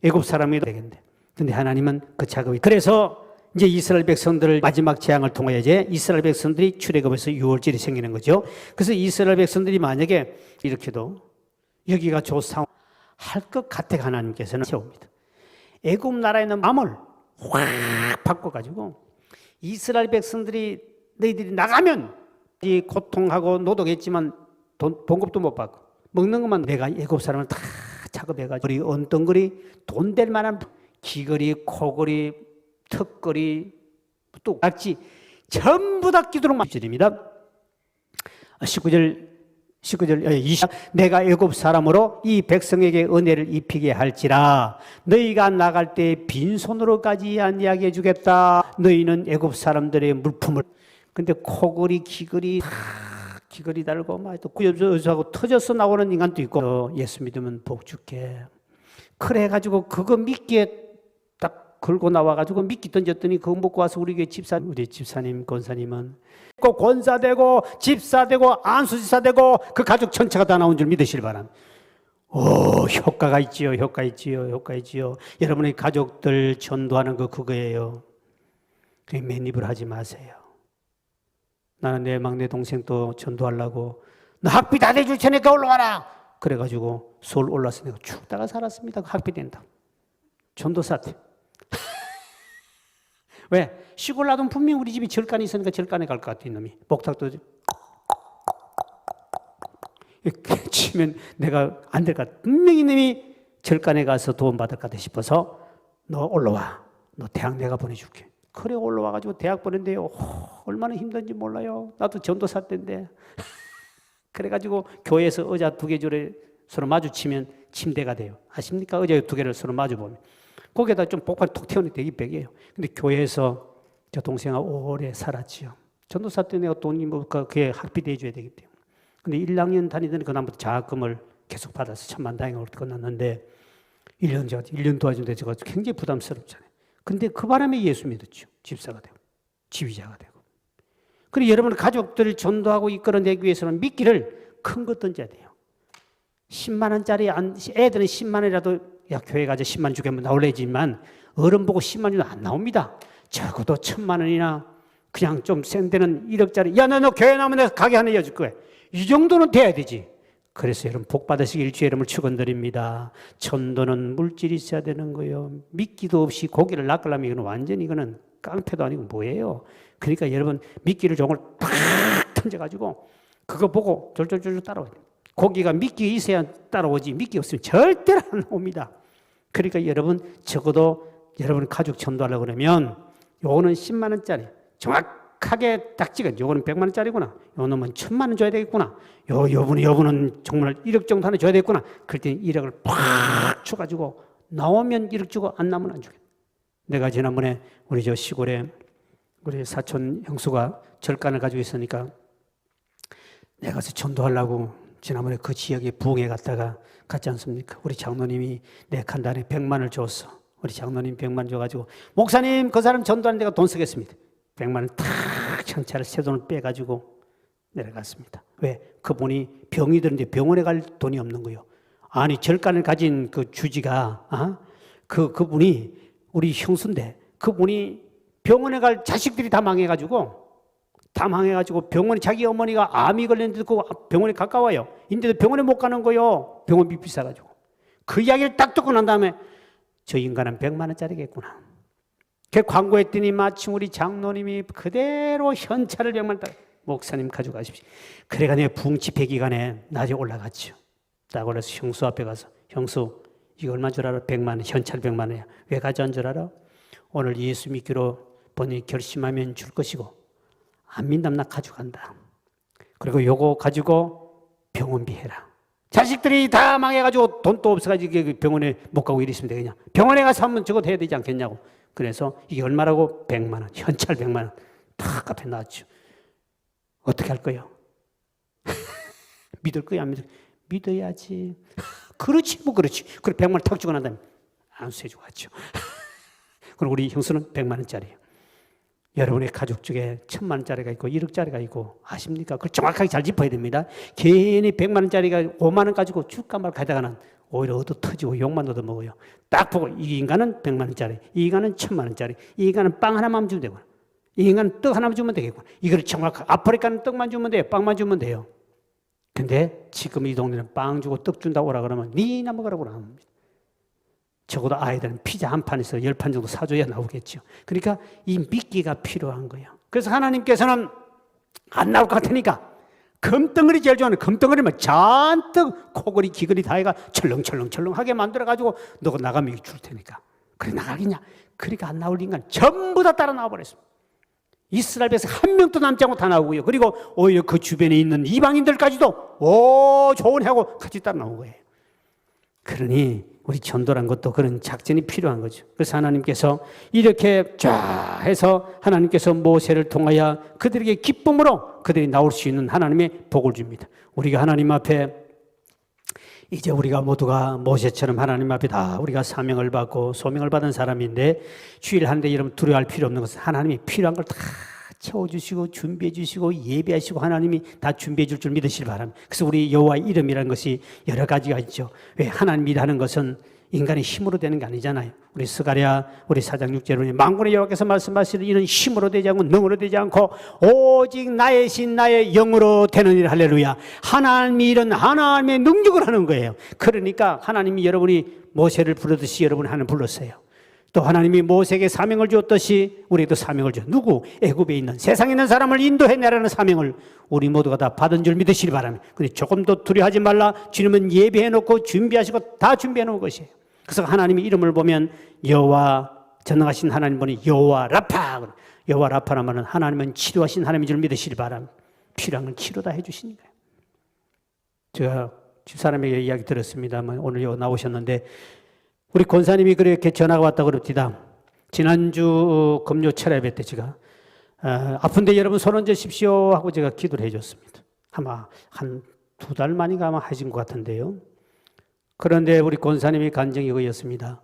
D: 애굽 사람이 되겠는데 근데 하나님은 그 작업이 그래서 이제 이스라엘 백성들을 마지막 재앙을 통하여 이제 이스라엘 백성들이 출애굽에서 유월절이 생기는 거죠. 그래서 이스라엘 백성들이 만약에 이렇게도 여기가 조상 할 것 같아 하나님께서는 세웁니다. 애굽 나라에 있는 마음을 확 바꿔가지고 이스라엘 백성들이 너희들이 나가면 이 고통하고 노동했지만 봉급도 못 받고 먹는 것만 내가 애굽 사람을 다 작업해가지고 우리 언덩거리 돈 될 만한 귀걸이, 코걸이, 턱걸이, 또 낙지 전부 다 끼도록 만들입니다. 19절 20 내가 애굽 사람으로 이 백성에게 은혜를 입히게 할지라 너희가 나갈 때 빈손으로 가지 아니하게 해주겠다. 너희는 애굽 사람들의 물품을 근데 코걸이, 귀걸이 귀걸이 달고 막 또 구엽하고 터져서 나오는 인간도 있고 예수 믿으면 복 줄게. 그래가지고 그거 믿기에 딱 걸고 나와가지고 미끼 던졌더니 그거 먹고 와서 우리 집사님, 권사님은 꼭 권사되고 집사되고 안수지사되고 그 가족 전체가 다 나온 줄 믿으시길 바랍니다. 효과가 있지요. 여러분의 가족들 전도하는 거 그거예요. 그냥 맨입을 하지 마세요. 나는 내 막내 동생도 전도하려고 너 학비 다 대줄 테니까 올라와라. 그래가지고 서울 올라서 내가 죽다가 살았습니다. 학비 된다. 전도사한테. 왜? 시골 놔두면 분명히 우리 집이 절간이 있으니까 절간에 갈 것 같아 이놈이. 목탁도 이렇게 치면 내가 안 될 것 같아. 분명히 이놈이 절간에 가서 도움받을 것 같아 싶어서 너 올라와. 너 대학 내가 보내줄게. 그래 올라와가지고 대학 보낸대요. 얼마나 힘든지 몰라요. 나도 전도사 때인데. 그래가지고 교회에서 의자 2개 줄에 서로 마주치면 침대가 돼요. 아십니까? 의자 2개를 서로 마주보면. 거기에다 좀 복판 톡 태우는 되게 벽이에요. 근데 교회에서 저 동생하고 오래 살았지요. 전도사 때 내가 돈이 그게 학비 대줘야 되기 때문에. 근데 1학년 다니더니 그다음부터 장학금을 계속 받아서 천만다행으로 끝났는데 1년 도와준데 제가 굉장히 부담스럽잖아요. 근데 그 바람에 예수 믿었죠. 집사가 되고 지휘자가 되고. 그리고 여러분 가족들을 전도하고 이끌어내기 위해서는 미끼를 큰 거 던져야 돼요. 10만 원짜리 애들은 10만 원이라도 야 교회 가서 10만 원 주게 하면 나올래지만 어른 보고 10만 원은 안 나옵니다. 적어도 1,000만 원이나 그냥 좀 센 데는 1억짜리 야 너 교회 나오면 내가 가게 하나 여줄 거야. 이 정도는 돼야 되지. 그래서 여러분 복 받으시길 주의 이름을 축원드립니다. 전도는 물질이 있어야 되는 거예요. 미끼도 없이 고기를 낚으려면 이거는 완전히 이거는 깡패도 아니고 뭐예요. 그러니까 여러분 미끼를 종을 팍 던져가지고 그거 보고 졸졸졸 따라와요. 고기가 미끼 있어야 따라오지 미끼 없으면 절대로 안 나옵니다. 그러니까 여러분 적어도 여러분 가족 전도하려고 그러면 요거는 10만 원짜리 정확하게 딱 찍어. 요거는 100만 원짜리구나. 요 놈은 1,000만 원 줘야 되겠구나. 요분은 정말 1억 정도 하나 줘야 되겠구나. 그럴 때 1억을 팍 쳐가지고 나오면 1억 주고 안 나오면 안 주겠다. 내가 지난번에 우리 저 시골에 우리 사촌 형수가 절간을 가지고 있으니까 내가 가서 전도하려고 지난번에 그 지역에 부흥회 갔다가 갔지 않습니까? 우리 장로님이 내 간단에 100만 원을 줬어. 우리 장로님 100만 원 줘가지고 목사님 그 사람 전도하는 데가 돈 쓰겠습니다. 100만 원 탁 현찰을 새 돈을 빼가지고 내려갔습니다. 왜? 그분이 병이 드는데 병원에 갈 돈이 없는 거예요. 아니 절간을 가진 그 주지가 그분이 우리 형수인데 그분이 병원에 갈 자식들이 다 망해가지고 병원에 자기 어머니가 암이 걸렸는데도 그 병원에 가까워요. 인데도 병원에 못 가는 거예요. 병원비 비싸가지고. 그 이야기를 딱 듣고 난 다음에 저 인간은 100만 원짜리겠구나. 그 광고했더니 마침 우리 장로님이 그대로 현찰을 100만 원 목사님 가져가십시오. 그래가 내가 붕집회 기간에 낮에 올라갔죠. 딱 올라서 형수 앞에 가서 형수 이거 얼마 줄 알아? 100만 원 현찰 100만 원이야. 왜 가져온 줄 알아? 오늘 예수 믿기로 본인이 결심하면 줄 것이고 안 믿으면 나 가져간다. 그리고 요거 가지고 병원비 해라. 자식들이 다 망해가지고 돈도 없어가지고 병원에 못 가고 이랬으면 되겠냐. 병원에 가서 한번 저거 해야 되지 않겠냐고. 그래서 이게 얼마라고? 100만 원. 현찰 100만 원. 탁 앞에 놨죠. 어떻게 할 거예요? 믿을 거야? 안 믿을 거야? 믿어야지. 그렇지 뭐 그렇지. 그래 100만 원 탁 주고 난 다음에 안수해주고 갔죠. 그리고 우리 형수는 100만 원짜리예요. 여러분의 가족 중에 1,000만 원짜리가 있고 1억짜리가 있고 아십니까? 그걸 정확하게 잘 짚어야 됩니다. 괜히 100만 원짜리가 5만 원 가지고 줄까 말까 하다가는 오히려 얻어 터지고 욕만 얻어 먹어요. 딱 보고 이 인간은 100만 원짜리, 이 인간은 1,000만 원짜리, 이 인간은 빵 하나만 주면 되고 이 인간은 떡 하나만 주면 되겠고 이걸 정확하게 아프리카는 떡만 주면 돼요. 빵만 주면 돼요. 근데 지금 이 동네는 빵 주고 떡 준다고 오라 그러면 니나 먹으라고 합니다. 적어도 아이들은 피자 한 판에서 10판 정도 사줘야 나오겠죠. 그러니까 이 미끼가 필요한 거예요. 그래서 하나님께서는 안 나올 것 같으니까 금덩어리 제일 좋아하는 금덩어리만 잔뜩 코걸이 귀걸이 다 해가 철렁철렁하게 만들어가지고 너가 나가면 줄 테니까. 그래 나가겠냐? 그러니까 안 나올 인간 전부 다 따라 나와버렸습니다. 이스라엘 백성 한 명도 남지 않고 다 나오고요. 그리고 오히려 그 주변에 있는 이방인들까지도 좋은 하고 같이 따라 나온 거예요. 그러니 우리 전도란 것도 그런 작전이 필요한 거죠. 그래서 하나님께서 이렇게 쫙 해서 하나님께서 모세를 통하여 그들에게 기쁨으로 그들이 나올 수 있는 하나님의 복을 줍니다. 우리가 하나님 앞에 이제 우리가 모두가 모세처럼 하나님 앞에 다 우리가 사명을 받고 소명을 받은 사람인데 주일 하는데 여러분 두려워할 필요 없는 것은 하나님이 필요한 걸 다 채워주시고 준비해 주시고 예배하시고 하나님이 다 준비해 줄 줄 믿으시기 바랍니다. 그래서 우리 여호와의 이름이라는 것이 여러 가지가 있죠. 왜 하나님이라는 것은 인간의 힘으로 되는 게 아니잖아요. 우리 스가랴 우리 4장 6절에 만군의 여호와께서 말씀하시는 이는 힘으로 되지 않고 능으로 되지 않고 오직 나의 신 나의 영으로 되느니라. 할렐루야. 하나님이 이런 하나님의 능력을 하는 거예요. 그러니까 하나님이 여러분이 모세를 부르듯이 여러분이 하나님 불렀어요. 또 하나님이 모세에게 사명을 주었듯이 우리에게도 사명을 줘. 누구? 애굽에 있는 세상에 있는 사람을 인도해내라는 사명을 우리 모두가 다 받은 줄 믿으시기 바랍니다. 근데 조금도 두려워하지 말라. 주님은 예배해놓고 준비하시고 다 필요해놓은 것이에요. 그래서 하나님의 이름을 보면 여호와 전능하신 하나님 보니 여호와 라파. 여호와 라파라면 하나님은 치료하신 하나님인 줄 믿으시기 바랍니다. 필요한 건 치료 다 해주시니까요. 제가 집사람에게 이야기 들었습니다만 오늘 여기 나오셨는데 우리 권사님이 그렇게 전화가 왔다고 그럽니다. 지난주 금요 철야배 때 제가 아픈데 여러분 손 얹으십시오 하고 제가 기도를 해줬습니다. 아마 한 2달 만인가 아마 하신 것 같은데요. 그런데 우리 권사님이 간증이 그였습니다.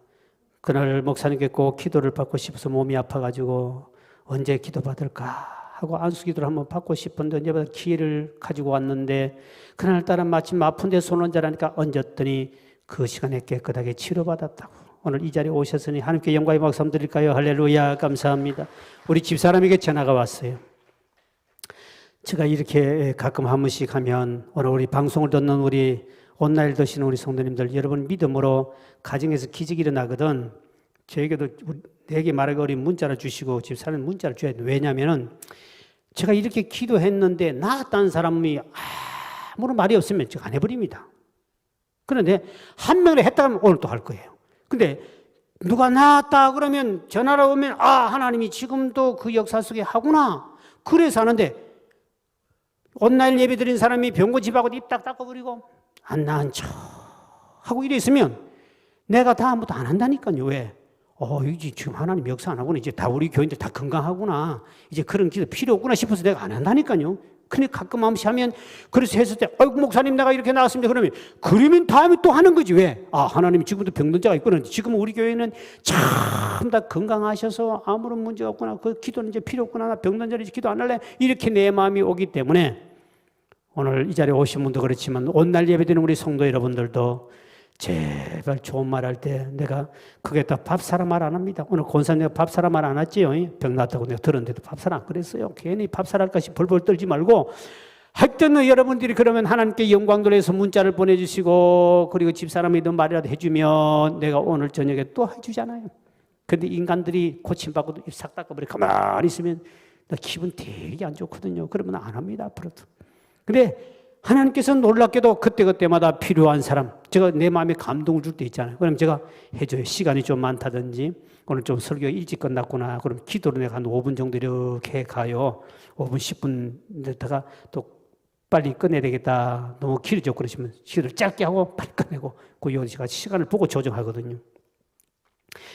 D: 그날 목사님께 꼭 기도를 받고 싶어서 몸이 아파가지고 언제 기도받을까 하고 안수기도를 한번 받고 싶은데 언제부터 기회를 가지고 왔는데 그날따라 마침 아픈데 손 얹으라니까 얹었더니 그 시간에 깨끗하게 치료받았다고. 오늘 이 자리에 오셨으니 하나님께 영광의 박수 드릴까요? 할렐루야, 감사합니다. 우리 집사람에게 전화가 왔어요. 제가 이렇게 가끔 한 번씩 하면 오늘 우리 방송을 듣는 우리 온라인 드시는 우리 성도님들, 여러분 믿음으로 가정에서 기적이 일어나거든. 저에게도 내게 말하기 어려운 문자를 주시고 집사람 문자를 줘야 돼. 왜냐하면 제가 이렇게 기도했는데 나았다는 사람이 아무런 말이 없으면 제가 안 해버립니다. 그런데 한 명을 했다 하면 오늘 또 할 거예요. 근데 누가 나았다 그러면 전화로 오면 하나님이 지금도 그 역사 속에 하구나. 그래서 하는데 온라인 예배 드린 사람이 병고 집하고 입 딱 닦아버리고 안 나은 척 하고 이래 있으면 내가 다음부터 안 한다니까요. 왜? 이제 지금 하나님 역사 안 하구나. 이제 다 우리 교인들 다 건강하구나. 이제 그런 기도 필요 없구나 싶어서 내가 안 한다니까요. 근데 가끔 한 번씩 하면 그래서 했을 때 목사님 내가 이렇게 나왔습니다. 그러면 다음에 또 하는 거지. 왜? 하나님이 지금도 병든 자가 있구나. 지금 우리 교회는 참 다 건강하셔서 아무런 문제가 없구나. 그 기도는 이제 필요 없구나. 나 병든 자를 기도 안 할래. 이렇게 내 마음이 오기 때문에 오늘 이 자리에 오신 분도 그렇지만 온날 예배드리는 우리 성도 여러분들도 제발 좋은 말 할 때 내가 그게 다 밥사라 말 안 합니다. 오늘 권사님 내가 밥사라 말 안 했지요. 병 났다고 내가 들었는데도 밥사라 안 그랬어요. 괜히 밥사라 할 것이 벌벌 떨지 말고 하여튼 여러분들이 그러면 하나님께 영광 돌려서 문자를 보내주시고 그리고 집사람이든 말이라도 해주면 내가 오늘 저녁에 또 해주잖아요. 그런데 인간들이 고침받고도 입 싹 닦아버리고 가만히 있으면 나 기분 되게 안 좋거든요. 그러면 안 합니다. 앞으로도. 근데 하나님께서 놀랍게도 그때그때마다 필요한 사람, 제가 내 마음에 감동을 줄 때 있잖아요. 그럼 제가 해줘요. 시간이 좀 많다든지 오늘 좀 설교가 일찍 끝났구나. 그럼 기도를 내가 한 5분 정도 이렇게 가요. 5분, 10분 됐다가 또 빨리 끝내야 되겠다. 너무 길어져 그러시면 기도를 짧게 하고 빨리 끝내고 그 제가 시간을 보고 조정하거든요.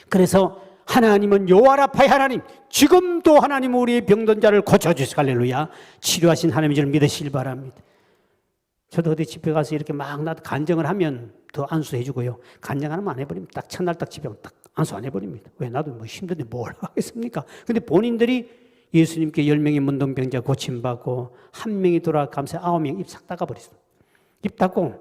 D: 그래서 하나님은 여호와라파의 하나님, 지금도 하나님은 우리의 병든 자를 고쳐주시고 할렐루야. 치료하신 하나님인 줄 믿으시길 바랍니다. 저도 어디 집에 가서 이렇게 막 나도 간증을 하면 더 안수해 주고요. 간증 하면 안 해버립니다. 딱 첫날 딱 집에 딱 안수 안 해버립니다. 왜? 나도 뭐 힘든데 뭘 하겠습니까? 근데 본인들이 예수님께 10명의 문둥병자 고침받고 1명이 돌아 감사해 9명 입 싹 닦아버렸어요. 입 닦고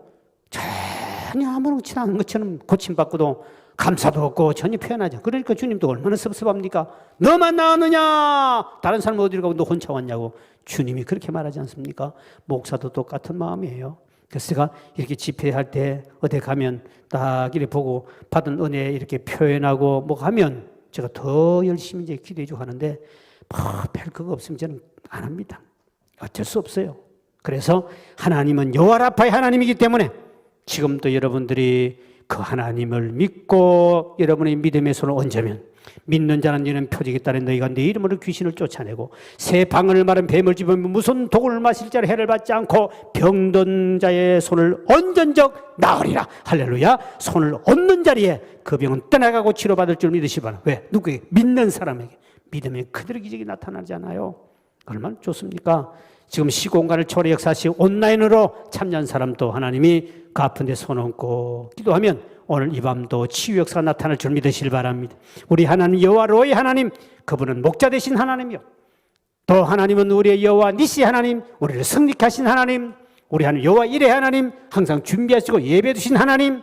D: 전혀 아무렇지 않은 것처럼 고침받고도 감사도 없고 전혀 표현하지. 그러니까 주님도 얼마나 섭섭합니까? 너만 나왔느냐? 다른 사람 어디로 가고 너 혼자 왔냐고. 주님이 그렇게 말하지 않습니까? 목사도 똑같은 마음이에요. 그래서 제가 이렇게 집회할 때 어디 가면 딱 이렇게 보고 받은 은혜 이렇게 표현하고 뭐 하면 제가 더 열심히 이제 기도해주고 하는데 별 그거 없으면 저는 안 합니다. 어쩔 수 없어요. 그래서 하나님은 여호와라파의 하나님이기 때문에 지금도 여러분들이 그 하나님을 믿고 여러분의 믿음의 손을 얹으면 믿는 자는 이는 표적이 따른 너희가 내 이름으로 귀신을 쫓아내고 새 방언을 마른 뱀을 집으면 무슨 독을 마실 자를 해를 받지 않고 병든 자의 손을 얹은 적 나으리라. 할렐루야. 손을 얹는 자리에 그 병은 떠나가고 치료받을 줄 믿으시 바랍니다. 왜? 누구에게? 믿는 사람에게. 믿으면 그대로 기적이 나타나잖아요. 얼마나 좋습니까? 지금 시공간을 초래 역사시 온라인으로 참여한 사람도 하나님이 그 아픈 데 손 얹고 기도하면 오늘 이 밤도 치유 역사가 나타날 줄 믿으시길 바랍니다. 우리 하나님 여호와로의 하나님, 그분은 목자 되신 하나님이요. 또 하나님은 우리의 여호와 니시 하나님, 우리를 승리케 하신 하나님, 우리 하나님 여호와 일의 하나님, 항상 준비하시고 예배해 주신 하나님,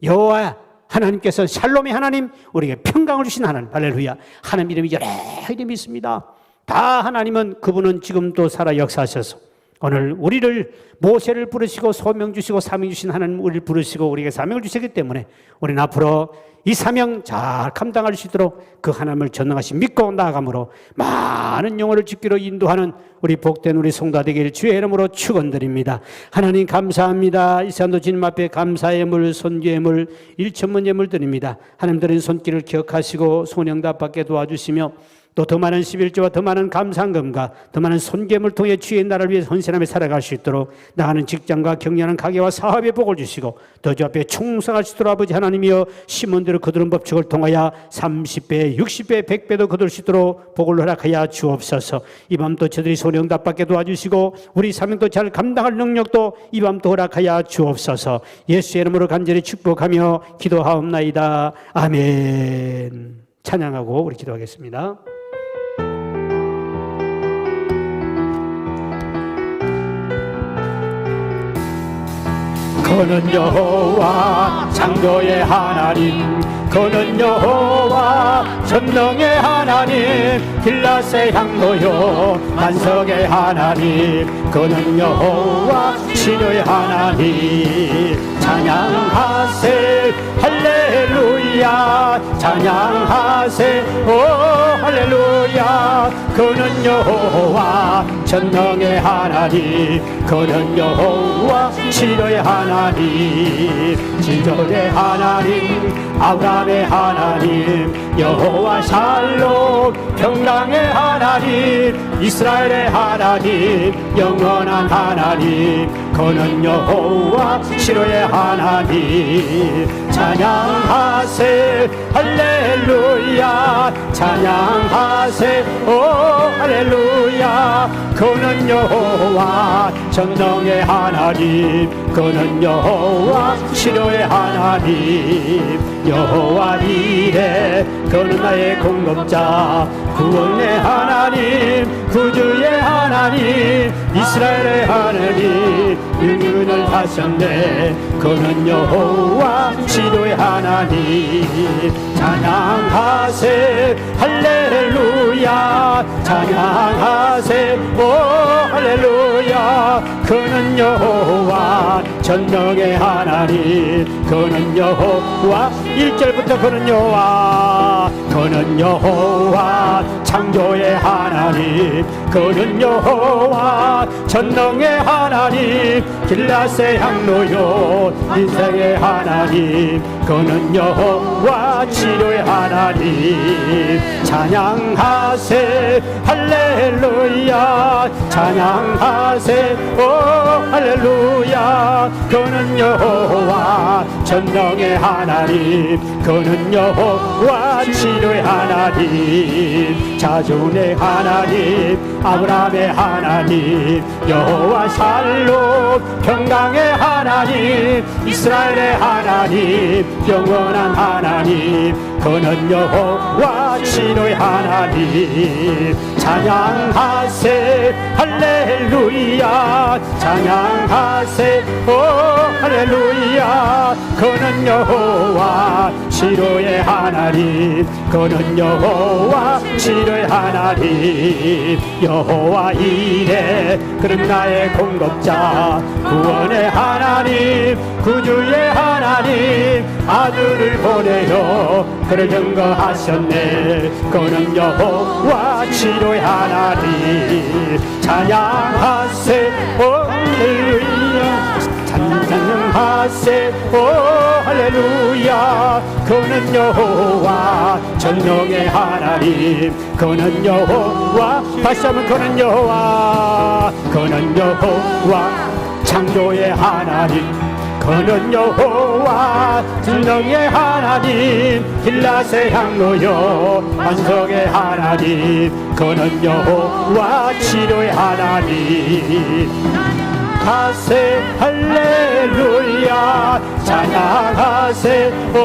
D: 여호와 하나님께서 샬롬의 하나님, 우리에게 평강을 주신 하나님. 할렐루야. 하나님 이름이 여러 이름이 있습니다. 다 하나님은 그분은 지금도 살아 역사하셔서 오늘 우리를 모세를 부르시고 소명 주시고 사명 주신 하나님 우리를 부르시고 우리에게 사명을 주시기 때문에 우리는 앞으로 이 사명 잘 감당할 수 있도록 그 하나님을 전능하신 믿고 나아감으로 많은 영혼을 짓기로 인도하는 우리 복된 우리 성도 되기를 주의 이름으로 축원드립니다. 하나님 감사합니다. 이 시간도 주님 앞에 감사의 물, 선교의 물, 일천문 예물 드립니다. 하나님 드린 손길을 기억하시고 손영답 받게 도와주시며 또 더 많은 11조와 더 많은 감상금과 더 많은 손괴물 통해 주의 나라를 위해 헌신하며 살아갈 수 있도록 나가는 직장과 격려하는 가게와 사업에 복을 주시고 더 주 앞에 충성할 수 있도록 아버지 하나님이여 시몬대로 거두는 법칙을 통하여 30배, 60배, 100배도 거둘 수 있도록 복을 허락하여 주옵소서. 이 밤도 저들이 소령답게 도와주시고 우리 사명도 잘 감당할 능력도 이 밤도 허락하여 주옵소서. 예수의 이름으로 간절히 축복하며 기도하옵나이다. 아멘. 찬양하고 우리 기도하겠습니다. 그는 여호와 창조의 하나님, 그는 여호와 전능의 하나님, 길라세 향로요 반석의 하나님, 그는 여호와 치료의 하나님. 찬양하세 할렐루야, 찬양하세 오 할렐루야. 그는 여호와 전능의 하나님, 그는 여호와 치료의 하나님, 지존의 하나님, 아브라함의 하나님, 여호와 샬롬 평강의 하나님, 이스라엘의 하나님, 영원한 하나님, 그는 여호와 치료의 하나님. 찬양하세 할렐루야, 찬양하세 오 할렐루야. 그는 여호와 전능의 하나님, 그는 여호와 치료의 하나님. 여호와 이레 그는 나의 공급자, 구원의 하나님, 구주의 하나님, 이스라엘의 하나님, 일륜을 하셨네. 그는 여호와 치료의 하나님. 찬양하세 할렐루야, 찬양하세 오 할렐루야. 그는 여호와 전능의 하나님, 그는 여호와 1절부터 그는 여호와 창조의 하나님, 그는 여호와 전능의 하나님, 길라세 향로요 인생의 하나님, 그는 여호와 치료의 하나님. 찬양하세 할렐루야, 찬양하세 오 할렐루야. 그는 여호와 전능의 하나님, 그는 여호와 치료의 하나님, 자존의 하나님, 아브라함의 하나님, 여호와 샬롬 평강의 하나님, 이스라엘의 하나님, 영원한 하나님, 그는 여호와 치료의 하나님. 찬양하세 할렐루야, 찬양하세 오 할렐루야. 그는 여호와 치료의 하나님, 그는 여호와 치료의 하나님. 여호와 이레 그는 나의 공급자, 구원의 하나님, 구주의 하나님, 아들을 보내어 그를 증거하셨네. 그는 여호와 치료의 하나님. 찬양하세 오 할렐루야, 찬양하세 오 할렐루야. 그는 여호와 전능의 하나님, 그는 여호와 다시 한번 그는 여호와 창조의 하나님, 그는 여호와 전능의 하나님, 길라세 향로요 반석의 하나님, 그는 여호와 치료의 하나님. 하세 할렐루야, 찬양하세 오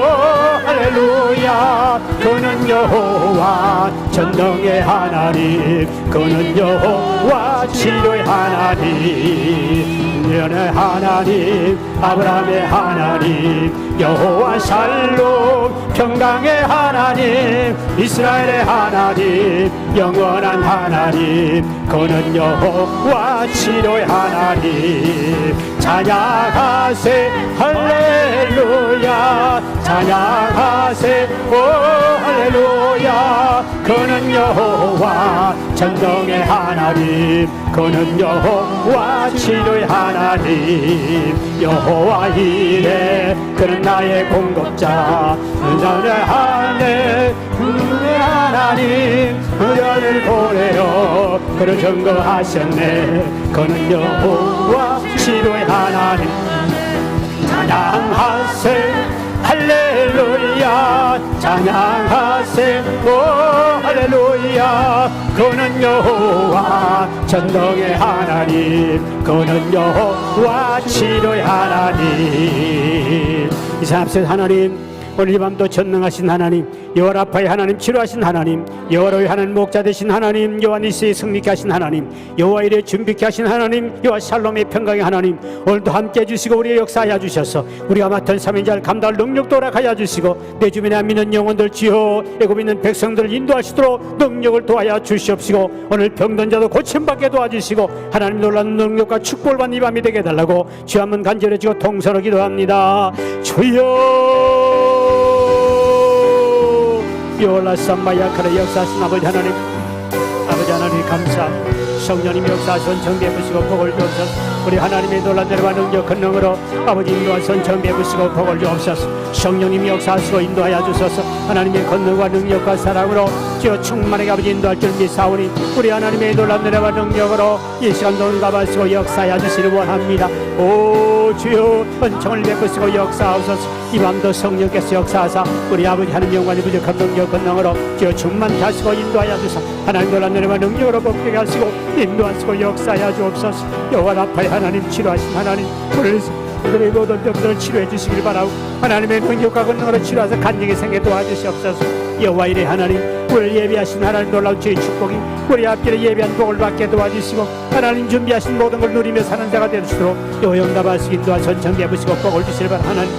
D: 할렐루야. 그는 여호와 전능의 하나님, 그는 여호와 치료의 하나님, 연의 하나님, 아브라함의 하나님, 여호와 샬롬 평강의 하나님, 이스라엘의 하나님, 영원한 하나님, 그는 여호와 치료의 하나님. 찬양하세 할렐루야, 찬양하세 오 할렐루야. 그는 여호와 전능의 하나님, 그는 여호와 치료의 하나님. 여호와 이레 그는 나의 공급자, 은사의 하나님, 구주의 하나님, 하나님 그녀를 보내어 그를 증거하셨네. 그는 여호와 치료의 하나님. 찬양하세 할렐루야 찬양하세 오 할렐루야. 그는 여호와 전능의 하나님 그는 여호와 치료의 하나님. 이상 앞서 하나님 오늘 이 밤도 전능하신 하나님 여호와 라파의 하나님 치료하신 하나님 여호와의 하나님 목자 되신 하나님 여호와 니스의 승리케 하신 하나님 여호와 이레 준비케 하신 하나님 여호와 샬롬의 평강의 하나님 오늘도 함께 해주시고 우리의 역사하여 주셔서 우리가 맡은 사명자를 감당할 능력도 허락하여 주시고 내 주변에 믿는 영혼들 주여 애굽에 있는 백성들을 인도하시도록 능력을 도하여 주시옵시고 오늘 병든 자도 고침받게 도와주시고 하나님 놀라운 능력과 축복을 받는 이 밤이 되게 해달라고 주여 한번 간절해지고 통성을 기도합니다. 주여 요라 삼마야카라 역사하신 아버지 하나님 아버지 하나님 감사 성령님이 역사하신 정비해 부시고 복을 주옵소서. 우리 하나님의 놀란 내려와 능력 큰 능으로 아버지 인도하신 정비해 부시고 복을 주옵소서. 성령님이 역사하시고 인도하여 주소서. 하나님의 권능과 능력과 사랑으로 주여 충만하게 아버지 인도할 줄 믿사오니 우리 하나님의 놀란 내려와 능력으로 이 시간도 응답하시고 역사하여 주시를 원합니다. 오 주여 은총을 베푸시고 역사하소서. 이 밤도 성령께서 역사하사 우리 아버지 하나님 영광이 부족한 능력 권능으로 주여 충만케 하시고 인도하여 주소서. 하나님 놀란 내려와 능력으로 복되게 하시고 인도하시고 역사하여 주옵소서. 여호와 라파의 하나님 치료하신 하나님 우리의 모든 병들을 치료해 주시길 바라고 하나님의 능력과 권능으로 치료하사 간증이 생겨 도와주시옵소서. 여호와 이레 하나님 우리를 예비하신 하나님 놀라운 주의 축복이 우리 앞길에 예비한 복을 받게 도와주시고 하나님 준비하신 모든 걸 누리며 사는 자가 되시도록 여호와 응답하시고 인도하사 전비해 부시고 복을 주시길 바라. 하나님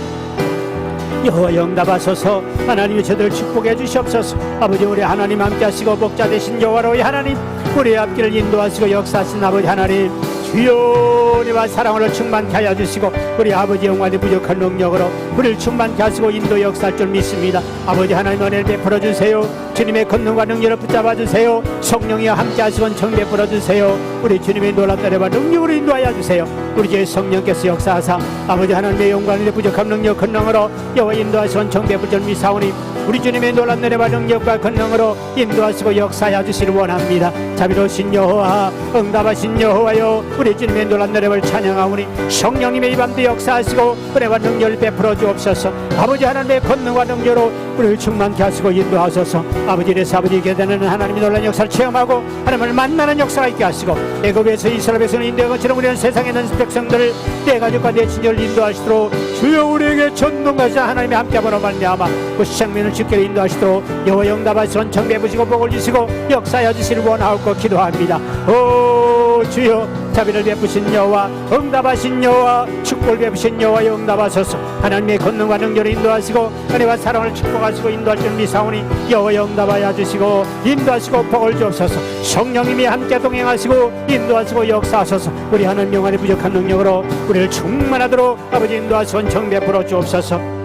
D: 여호와 응답하소서. 하나님이 저들을 축복해 주시옵소서. 아버지 우리 하나님 함께 하시고 복자 되신 여호와로의 하나님 우리의 앞길을 인도하시고 역사하신 아버지 하나님 주여 우리와 사랑으로 충만케 하여 주시고 우리 아버지 영광의 부족한 능력으로 우리를 충만케 하시고 인도 역사할 줄 믿습니다. 아버지 하나님 은혜를 베풀어 주세요. 주님의 권능과 능력을 붙잡아 주세요. 성령이와 함께 하시고 정 베풀어 주세요. 우리 주님의 놀랍 은혜와 능력으로 인도하여 주세요. 우리 주의 성령께서 역사하사 아버지 하나님의 영광의 부족한 능력 권능으로 여호와 인도하시고 정 베풀어 줄 믿사오니 우리 주님의 놀랍 은혜와 능력과 권능으로 인도하시고 역사하여 주시를 원합니다. 자비로우신 여호와 응답하신 여호와여 우리 주님의 놀랍 은혜를 찬양하오니 성령님의 이 밤도 역사하시고 은혜와 능력을 베풀어 주옵소서. 아버지 하나님의 권능과 능력으로 우리를 충만케 하시고 인도하소서. 아버지 이래서 아버지에게 되는 하나님의 놀란 역사를 체험하고 하나님을 만나는 역사가 있게 하시고 애굽에서 이스라엘 백성을 인도한 것처럼 우리는 세상에 있는 백성들을 내 가족과 내 친구를 인도하시도록 주여 우리에게 전능하신 하나님의 함께함으로 말미암아 그 생명을 지켜 인도하시도록 여호와 응답하시고 정배 부시고 복을 주시고 역사하여 주시를 원하옵고 기도합니다. 오 주여 자비를 베푸신 여호와 응답하신 여호와 축복을 베푸신 여호와 응답하소서. 하나님의 권능과 능력을 인도하시고 은혜와 사랑을 축복하시고 인도할 줄 믿사오니 여호와 응답하여 주시고 인도하시고 복을 주옵소서. 성령님이 함께 동행하시고 인도하시고 역사하소서. 우리 하나님 영광의 부족한 능력으로 우리를 충만하도록 아버지 인도하시고 정 베풀어 주옵소서.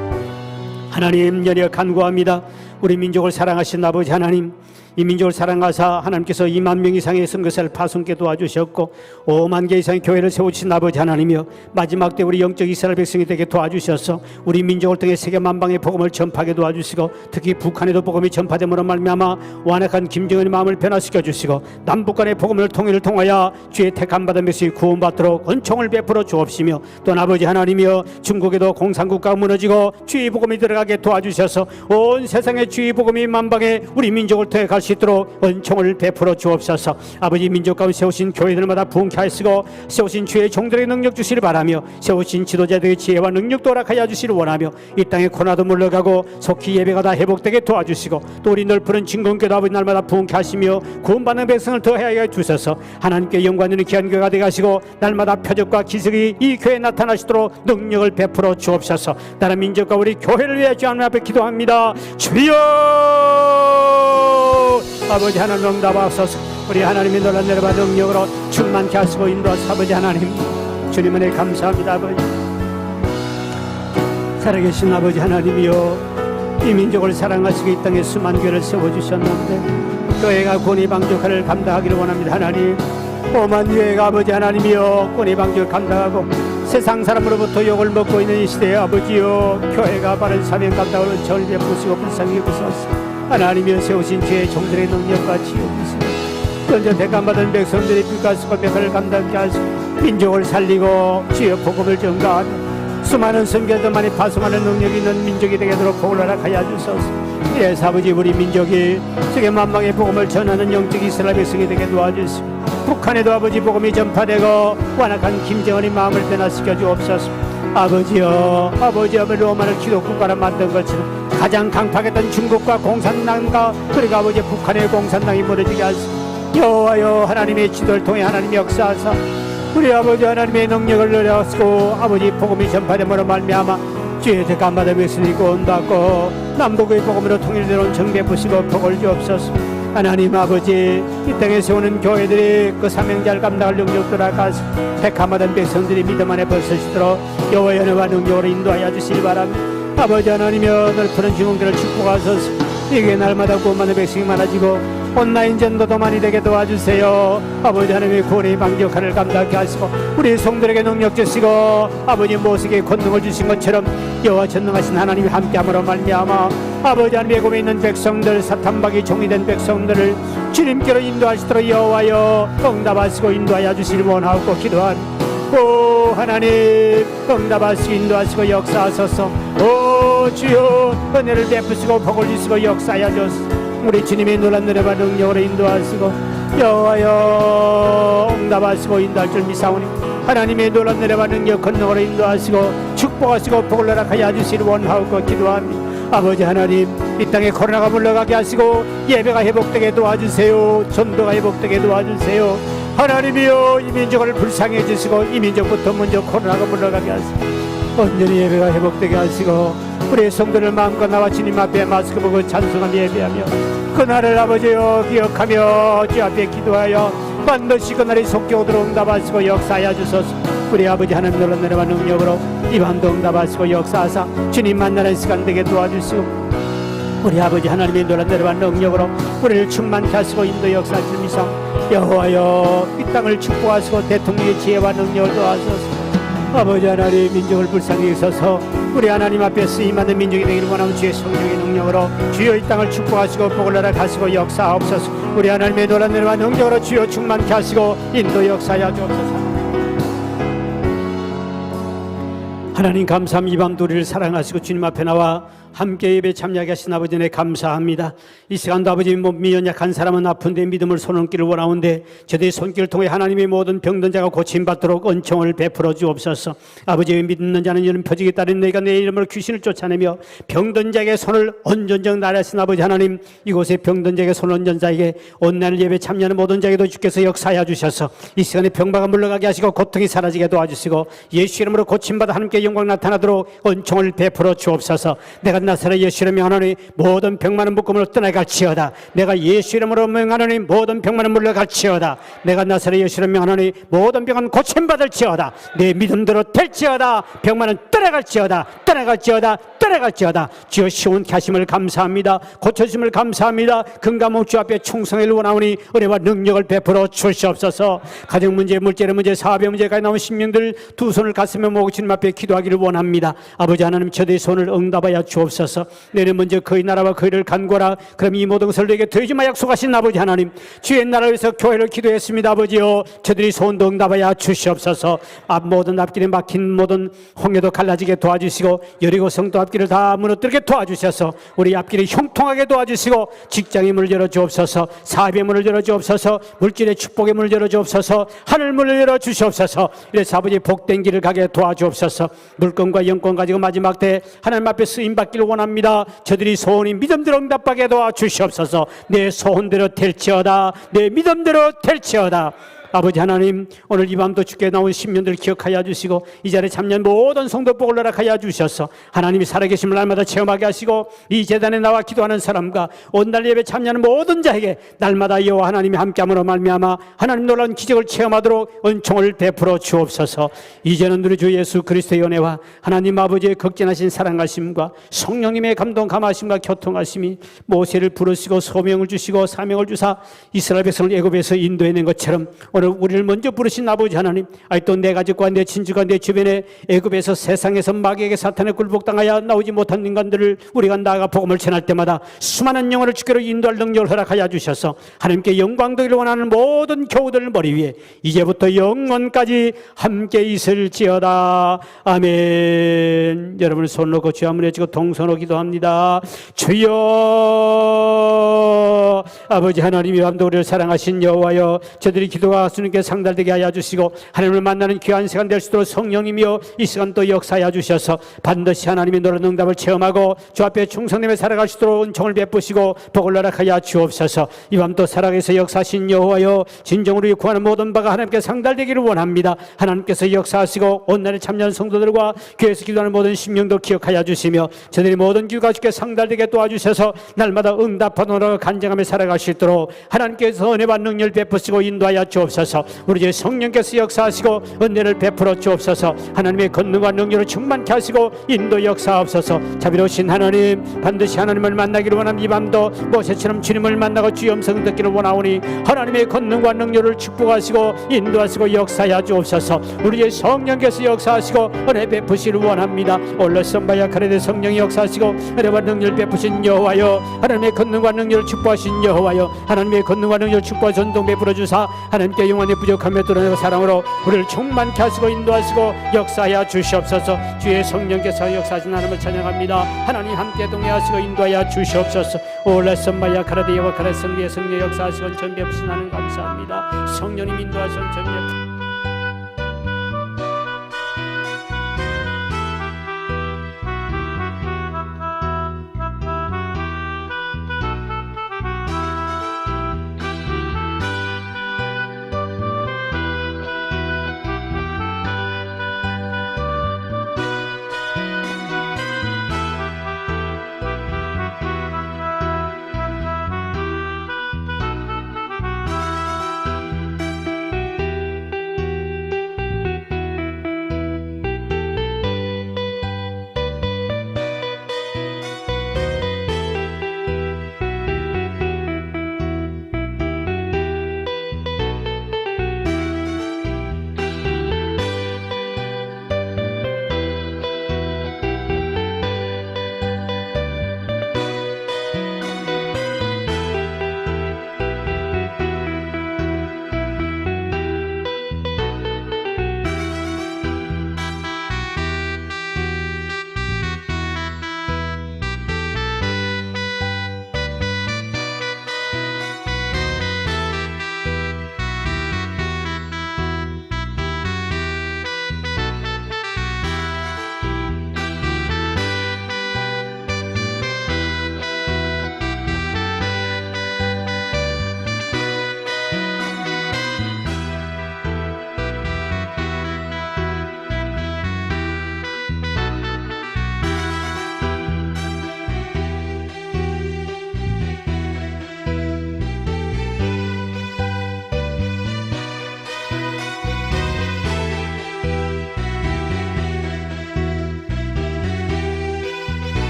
D: 하나님 연여 간구합니다. 우리 민족을 사랑하신 아버지 하나님 이 민족을 사랑하사 하나님께서 2만 명 이상의 선교사를 파송케 도와주셨고 5만 개 이상의 교회를 세우신 아버지 하나님이여 마지막 때 우리 영적 이스라엘 백성이 되게 도와주셔서 우리 민족을 통해 세계 만방의 복음을 전파하게 도와주시고 특히 북한에도 복음이 전파됨으로 말미암아 완악한 김정은의 마음을 변화시켜 주시고 남북 간의 복음을 통일을 통하여 주의 택함 받은 백성이 구원받도록 은총을 베풀어 주옵시며 또 아버지 하나님이여 중국에도 공산국가가 무너지고 주의 복음이 들어가게 도와주셔서 온 세상의 주의 복음이 만방에 우리 민족을 통해 갈 수 있도록 은총을 베풀어 주옵소서. 아버지 민족 가운데 세우신 교회들마다 부흥케 하시고 세우신 주의 종들의 능력 주시를 바라며 세우신 지도자들의 지혜와 능력도 허락하여 주시를 원하며 이 땅의 고난도 물러가고 속히 예배가 다 회복되게 도와주시고 또 우리 넓은 진공교도 아버지 날마다 부흥케 하시며 구원받는 백성을 더하여 주셔서 하나님께 영광 있는 귀한 교회가 되게 하시고 날마다 표적과 기적이 이 교회에 나타나시도록 능력을 베풀어 주옵소서. 나라 민족과 우리 교회를 위해 주 하나님 앞에 기도합니다. 주여 아버지 하나님 응답하소서. 우리 하나님의 놀란 내려와 능력으로 충만케 하시고 인도하소서. 아버지 하나님 주님 은혜 감사합니다. 아버지 살아계신 아버지 하나님이여 이 민족을 사랑하시고 이 땅에 수많은 교회를 세워주셨는데 교회가 권위방족을 감당하기를 원합니다. 하나님 오만 교회가 아버지 하나님이여 권위방족을 감당하고 세상 사람으로부터 욕을 먹고 있는 이 시대에 아버지여 교회가 바른 사명 감당으로 절 베푸시고 불쌍히 여기소서. 하나님이 세우신 주의 종들의 능력과 지혜이시니 먼저 대감받은 백성들이 불가수가 벽을 감당케 하시고 민족을 살리고 주의 복음을 전가하며 수많은 선교도만이 파송하는 능력이 있는 민족이 되도록 복을 허락하여 주소서. 이래서 아버지 우리 민족이 세계 만방의 복음을 전하는 영적 이스라엘 백성이 되게 도와주시고 북한에도 아버지 복음이 전파되고 완악한 김정은의 마음을 변화시켜 주옵소서. 아버지여 로마를 기독국가로 만든 것처럼 가장 강팍했던 중국과 공산당과 그리고 아버지 북한의 공산당이 무너지게 하시고 여호와여 하나님의 지도를 통해 하나님의 역사하사 우리 아버지 하나님의 능력을 누려하시고 아버지 복음이 전파됨으로 말미암아 주의 대감받아 백성이 구원받고 남북의 복음으로 통일되는 정배 부시고 복을 주옵소서. 하나님 아버지 이 땅에 세우는 교회들이 그 사명자를 감당할 능력 돌아가서 백함하던 백성들이 믿음 안에 벗어지도록 여호와의 은혜와 능력으로 인도하여 주시기 바랍니다. 아버지 하나님여 넓은 지붕들을 축복하소서. 이게 날마다 구원받는 백성이 많아지고 온라인 전도도 많이 되게 도와주세요. 아버지 하나님의 구원의 방지 역할을 감당하게 하시고 우리 성들에게 능력 주시고 아버지 모세에게 권능을 주신 것처럼 여호와 전능하신 하나님이 함께함으로 말미암아 아버지 하나님의 꿈에 있는 백성들 사탄박이 종이 된 백성들을 주님께로 인도하시도록 여호와여 응답하시고 인도하여 주시길 원하고 기도합니다. 오 하나님 응답하시고 인도하시고 역사하소서. 오 주여 은혜를 베푸시고 복을 주시고 역사하여 주소서. 우리 주님의 놀란 은혜와 능력으로 인도하시고 여호와여 응답하시고 인도할 줄 믿사오니 하나님의 놀란 은혜와 능력 권능으로 인도하시고 축복하시고 복을 허락하여 주시길 원하고 기도합니다. 아버지 하나님 이 땅에 코로나가 물러가게 하시고 예배가 회복되게 도와주세요. 전도가 회복되게 도와주세요. 하나님이여 이 민족을 불쌍히 해주시고 이 민족부터 먼저 코로나가 물러가게 하시고 온전히 예배가 회복되게 하시고 우리 성도를 마음껏 나와 주님 앞에 마스크 보고 찬송하며 예배하며 그날을 아버지여 기억하며 주 앞에 기도하여 반드시 그날이 속히 오도록 응답하시고 역사하여 주소서. 우리 아버지 하나님 놀라운 은혜와 능력으로 이 밤도 응답하시고 역사하사 주님 만나는 시간 되게 도와주시고 우리 아버지 하나님의 놀라운 은혜와 능력으로 우리를 충만케 하시고 인도 역사하실 미상 여호와여 이 땅을 축복하시고 대통령의 지혜와 능력을 도와주소서. 아버지 하나님 민족을 불쌍히 여기소서. 우리 하나님 앞에 쓰임받는 민족이 되기를 원하는 주의 성령의 능력으로 주여 이 땅을 축복하시고 복을 허락하시고 역사하옵소서. 우리 하나님의 놀라운 은혜와 능력으로 주여 충만케 하시고 인도 역사하여 주옵소서. 하나님 감사합니다. 이 밤도 우리를 사랑하시고 주님 앞에 나와 함께 예배 참여하게 하신 아버지 네 감사합니다. 이 시간도 아버지 몸이 연약한 사람은 아픈데 믿음을 손얹기를 원하는데 저들의 손길을 통해 하나님의 모든 병든 자가 고침받도록 은총을 베풀어 주옵소서. 아버지의 믿는 자는 이런 표적에 따른 너희가 내 이름으로 귀신을 쫓아내며 병든 자에게 손을 얹은 나라신 아버지 하나님 이곳에 병든 자에게 손을 얹은 자에게 온날 예배 참여하는 모든 자에게도 주께서 역사하여 주셔서 이 시간에 병마가 물러가게 하시고 고통이 사라지게 도와주시고 예수 이름으로 고침받아 하나님께 영광 나타나도록 은총을 베풀어 주옵소서. 내가 나사렛 예수 이름으로 명하노니 모든 병만은 묶음으로 떠나갈지어다. 내가 예수 이름으로 명하노니 모든 병만은 물러갈지어다. 내가 나사렛 예수 이름으로 명하노니 모든 병은 고침받을지어다. 내 믿음대로 될지어다. 병만은 떠나갈지어다. 떠나갈지어다. 떠나갈지어다. 주여 시원케 하심을 감사합니다. 고쳐주심을 감사합니다. 금감옥 주 앞에 충성을 원하오니 은혜와 능력을 베풀어 주시옵소서. 가정 문제, 물질 문제, 사업의 문제까지 나온 신명들 두 손을 가슴에 모으고 주님 앞에 기도하기를 원합니다. 아버지 하나님 저들의 손을 응답하여 주옵소서. 내는 먼저 그의 나라와 그의를 간구하라. 그럼 이 모든 것을 너에게 더해주마 약속하신 아버지 하나님 주의 나라를 위해서 교회를 기도했습니다. 아버지여 저들이 소원도 응답하여 주시옵소서. 모든 앞길에 막힌 모든 홍해도 갈라지게 도와주시고 여리고 성도 앞길을 다 무너뜨리게 도와주셔서 우리 앞길이 형통하게 도와주시고 직장의 문을 열어주옵소서. 사업의 문을 열어주옵소서. 물질의 축복의 문을 열어주옵소서. 하늘 문을 열어주시옵소서. 이래서 아버지 복된 길을 가게 도와주옵소서. 물건과 영권 가지고 마지막 때 하나님 앞에 쓰임받기를 원합니다. 저들이 소원이 믿음대로 응답하게 도와주시옵소서. 내 소원대로 될지어다. 내 믿음대로 될지어다. 아버지 하나님 오늘 이 밤도 주께 나온 신년들 기억하여 주시고 이 자리에 참여한 모든 성도 복을 허락하여 주셔서 하나님이 살아계심을 날마다 체험하게 하시고 이 제단에 나와 기도하는 사람과 온날 예배 참여하는 모든 자에게 날마다 여호와 하나님이 함께함으로 말미암아 하나님 놀라운 기적을 체험하도록 은총을 베풀어 주옵소서. 이제는 우리 주 예수 그리스도의 은혜와 하나님 아버지의 극진하신 사랑하심과 성령님의 감동 감하심과 교통하심이 모세를 부르시고 소명을 주시고 사명을 주사 이스라엘 백성을 애굽에서 인도해낸 것처럼 오늘 우리를 먼저 부르신 아버지 하나님, 아직도 내 가족과 내 친지가 내 주변에 애굽에서 세상에서 마귀에게 사탄에 굴복당하여 나오지 못한 인간들을 우리가 나아가 복음을 전할 때마다 수많은 영혼을 주께로 인도할 능력을 허락하여 주셔서 하나님께 영광 되기를 원하는 모든 교우들 머리 위에 이제부터 영원까지 함께 있을지어다. 아멘. 여러분 손 놓고 주여 한번 해주고 동서로 기도합니다. 주여, 아버지 하나님, 이 밤도 우리를 사랑하신 여호와여, 저들이 기도가 주님께 상달되게 하여 주시고 하나님을 만나는 귀한 시간 될 수 있도록 성령이며 이 시간 또 역사하여 주셔서 반드시 하나님의 노란 응답을 체험하고 주 앞에 충성됨에 살아갈 수 있도록 은총을 베푸시고 복을 허락하여 주옵소서. 이 밤도 살아계서 역사하신 여호와여, 진정으로 구하는 모든 바가 하나님께 상달되기를 원합니다. 하나님께서 역사하시고 온날의 참여한 성도들과 교회에서 기도하는 모든 심령도 기억하여 주시며 저들이 모든 기도가 주께 상달되게 도와주셔서 날마다 응답하노라 간증하며 살아갈 수 있도록 하나님께서 은혜와 능력을 베푸시고 인도하여 주옵소서. 우리 주 성령께서 역사하시고 은혜를 베풀어 주옵소서. 하나님의 권능과 능력을 충만케 하시고 인도 역사하옵소서. 자비로우신 하나님, 반드시 하나님을 만나기를 원하는 이 밤도 모세처럼 주님을 만나고 주의 음성을 듣기를 원하오니 하나님의 권능과 능력을 축복하시고 인도하시고 역사하여 주옵소서. 우리의 성령께서 역사하시고 은혜 베푸시기를 원합니다. 올라선바야 카레데 성령이 역사하시고 은혜와 능력을 베푸신 여호와여, 하나님의 권능과 능력을 축복하신 여호와여, 하나님의 권능과 능력을 축복하 전동 베풀어 주사 하나님께 영원히 부족하며 드러내고 사랑으로 우리를 충만케 하시고 인도하시고 역사하여 주시옵소서. 주의 성령께서 역사하신 하나님을 찬양합니다. 하나님 함께 동행하시고 인도하여 주시옵소서. 올라선바야 카레데 여호와 카레 성리의 성령 역사하시고 전 베푸신 하나님 감사합니다. 성령님 인도하시고 전 베푸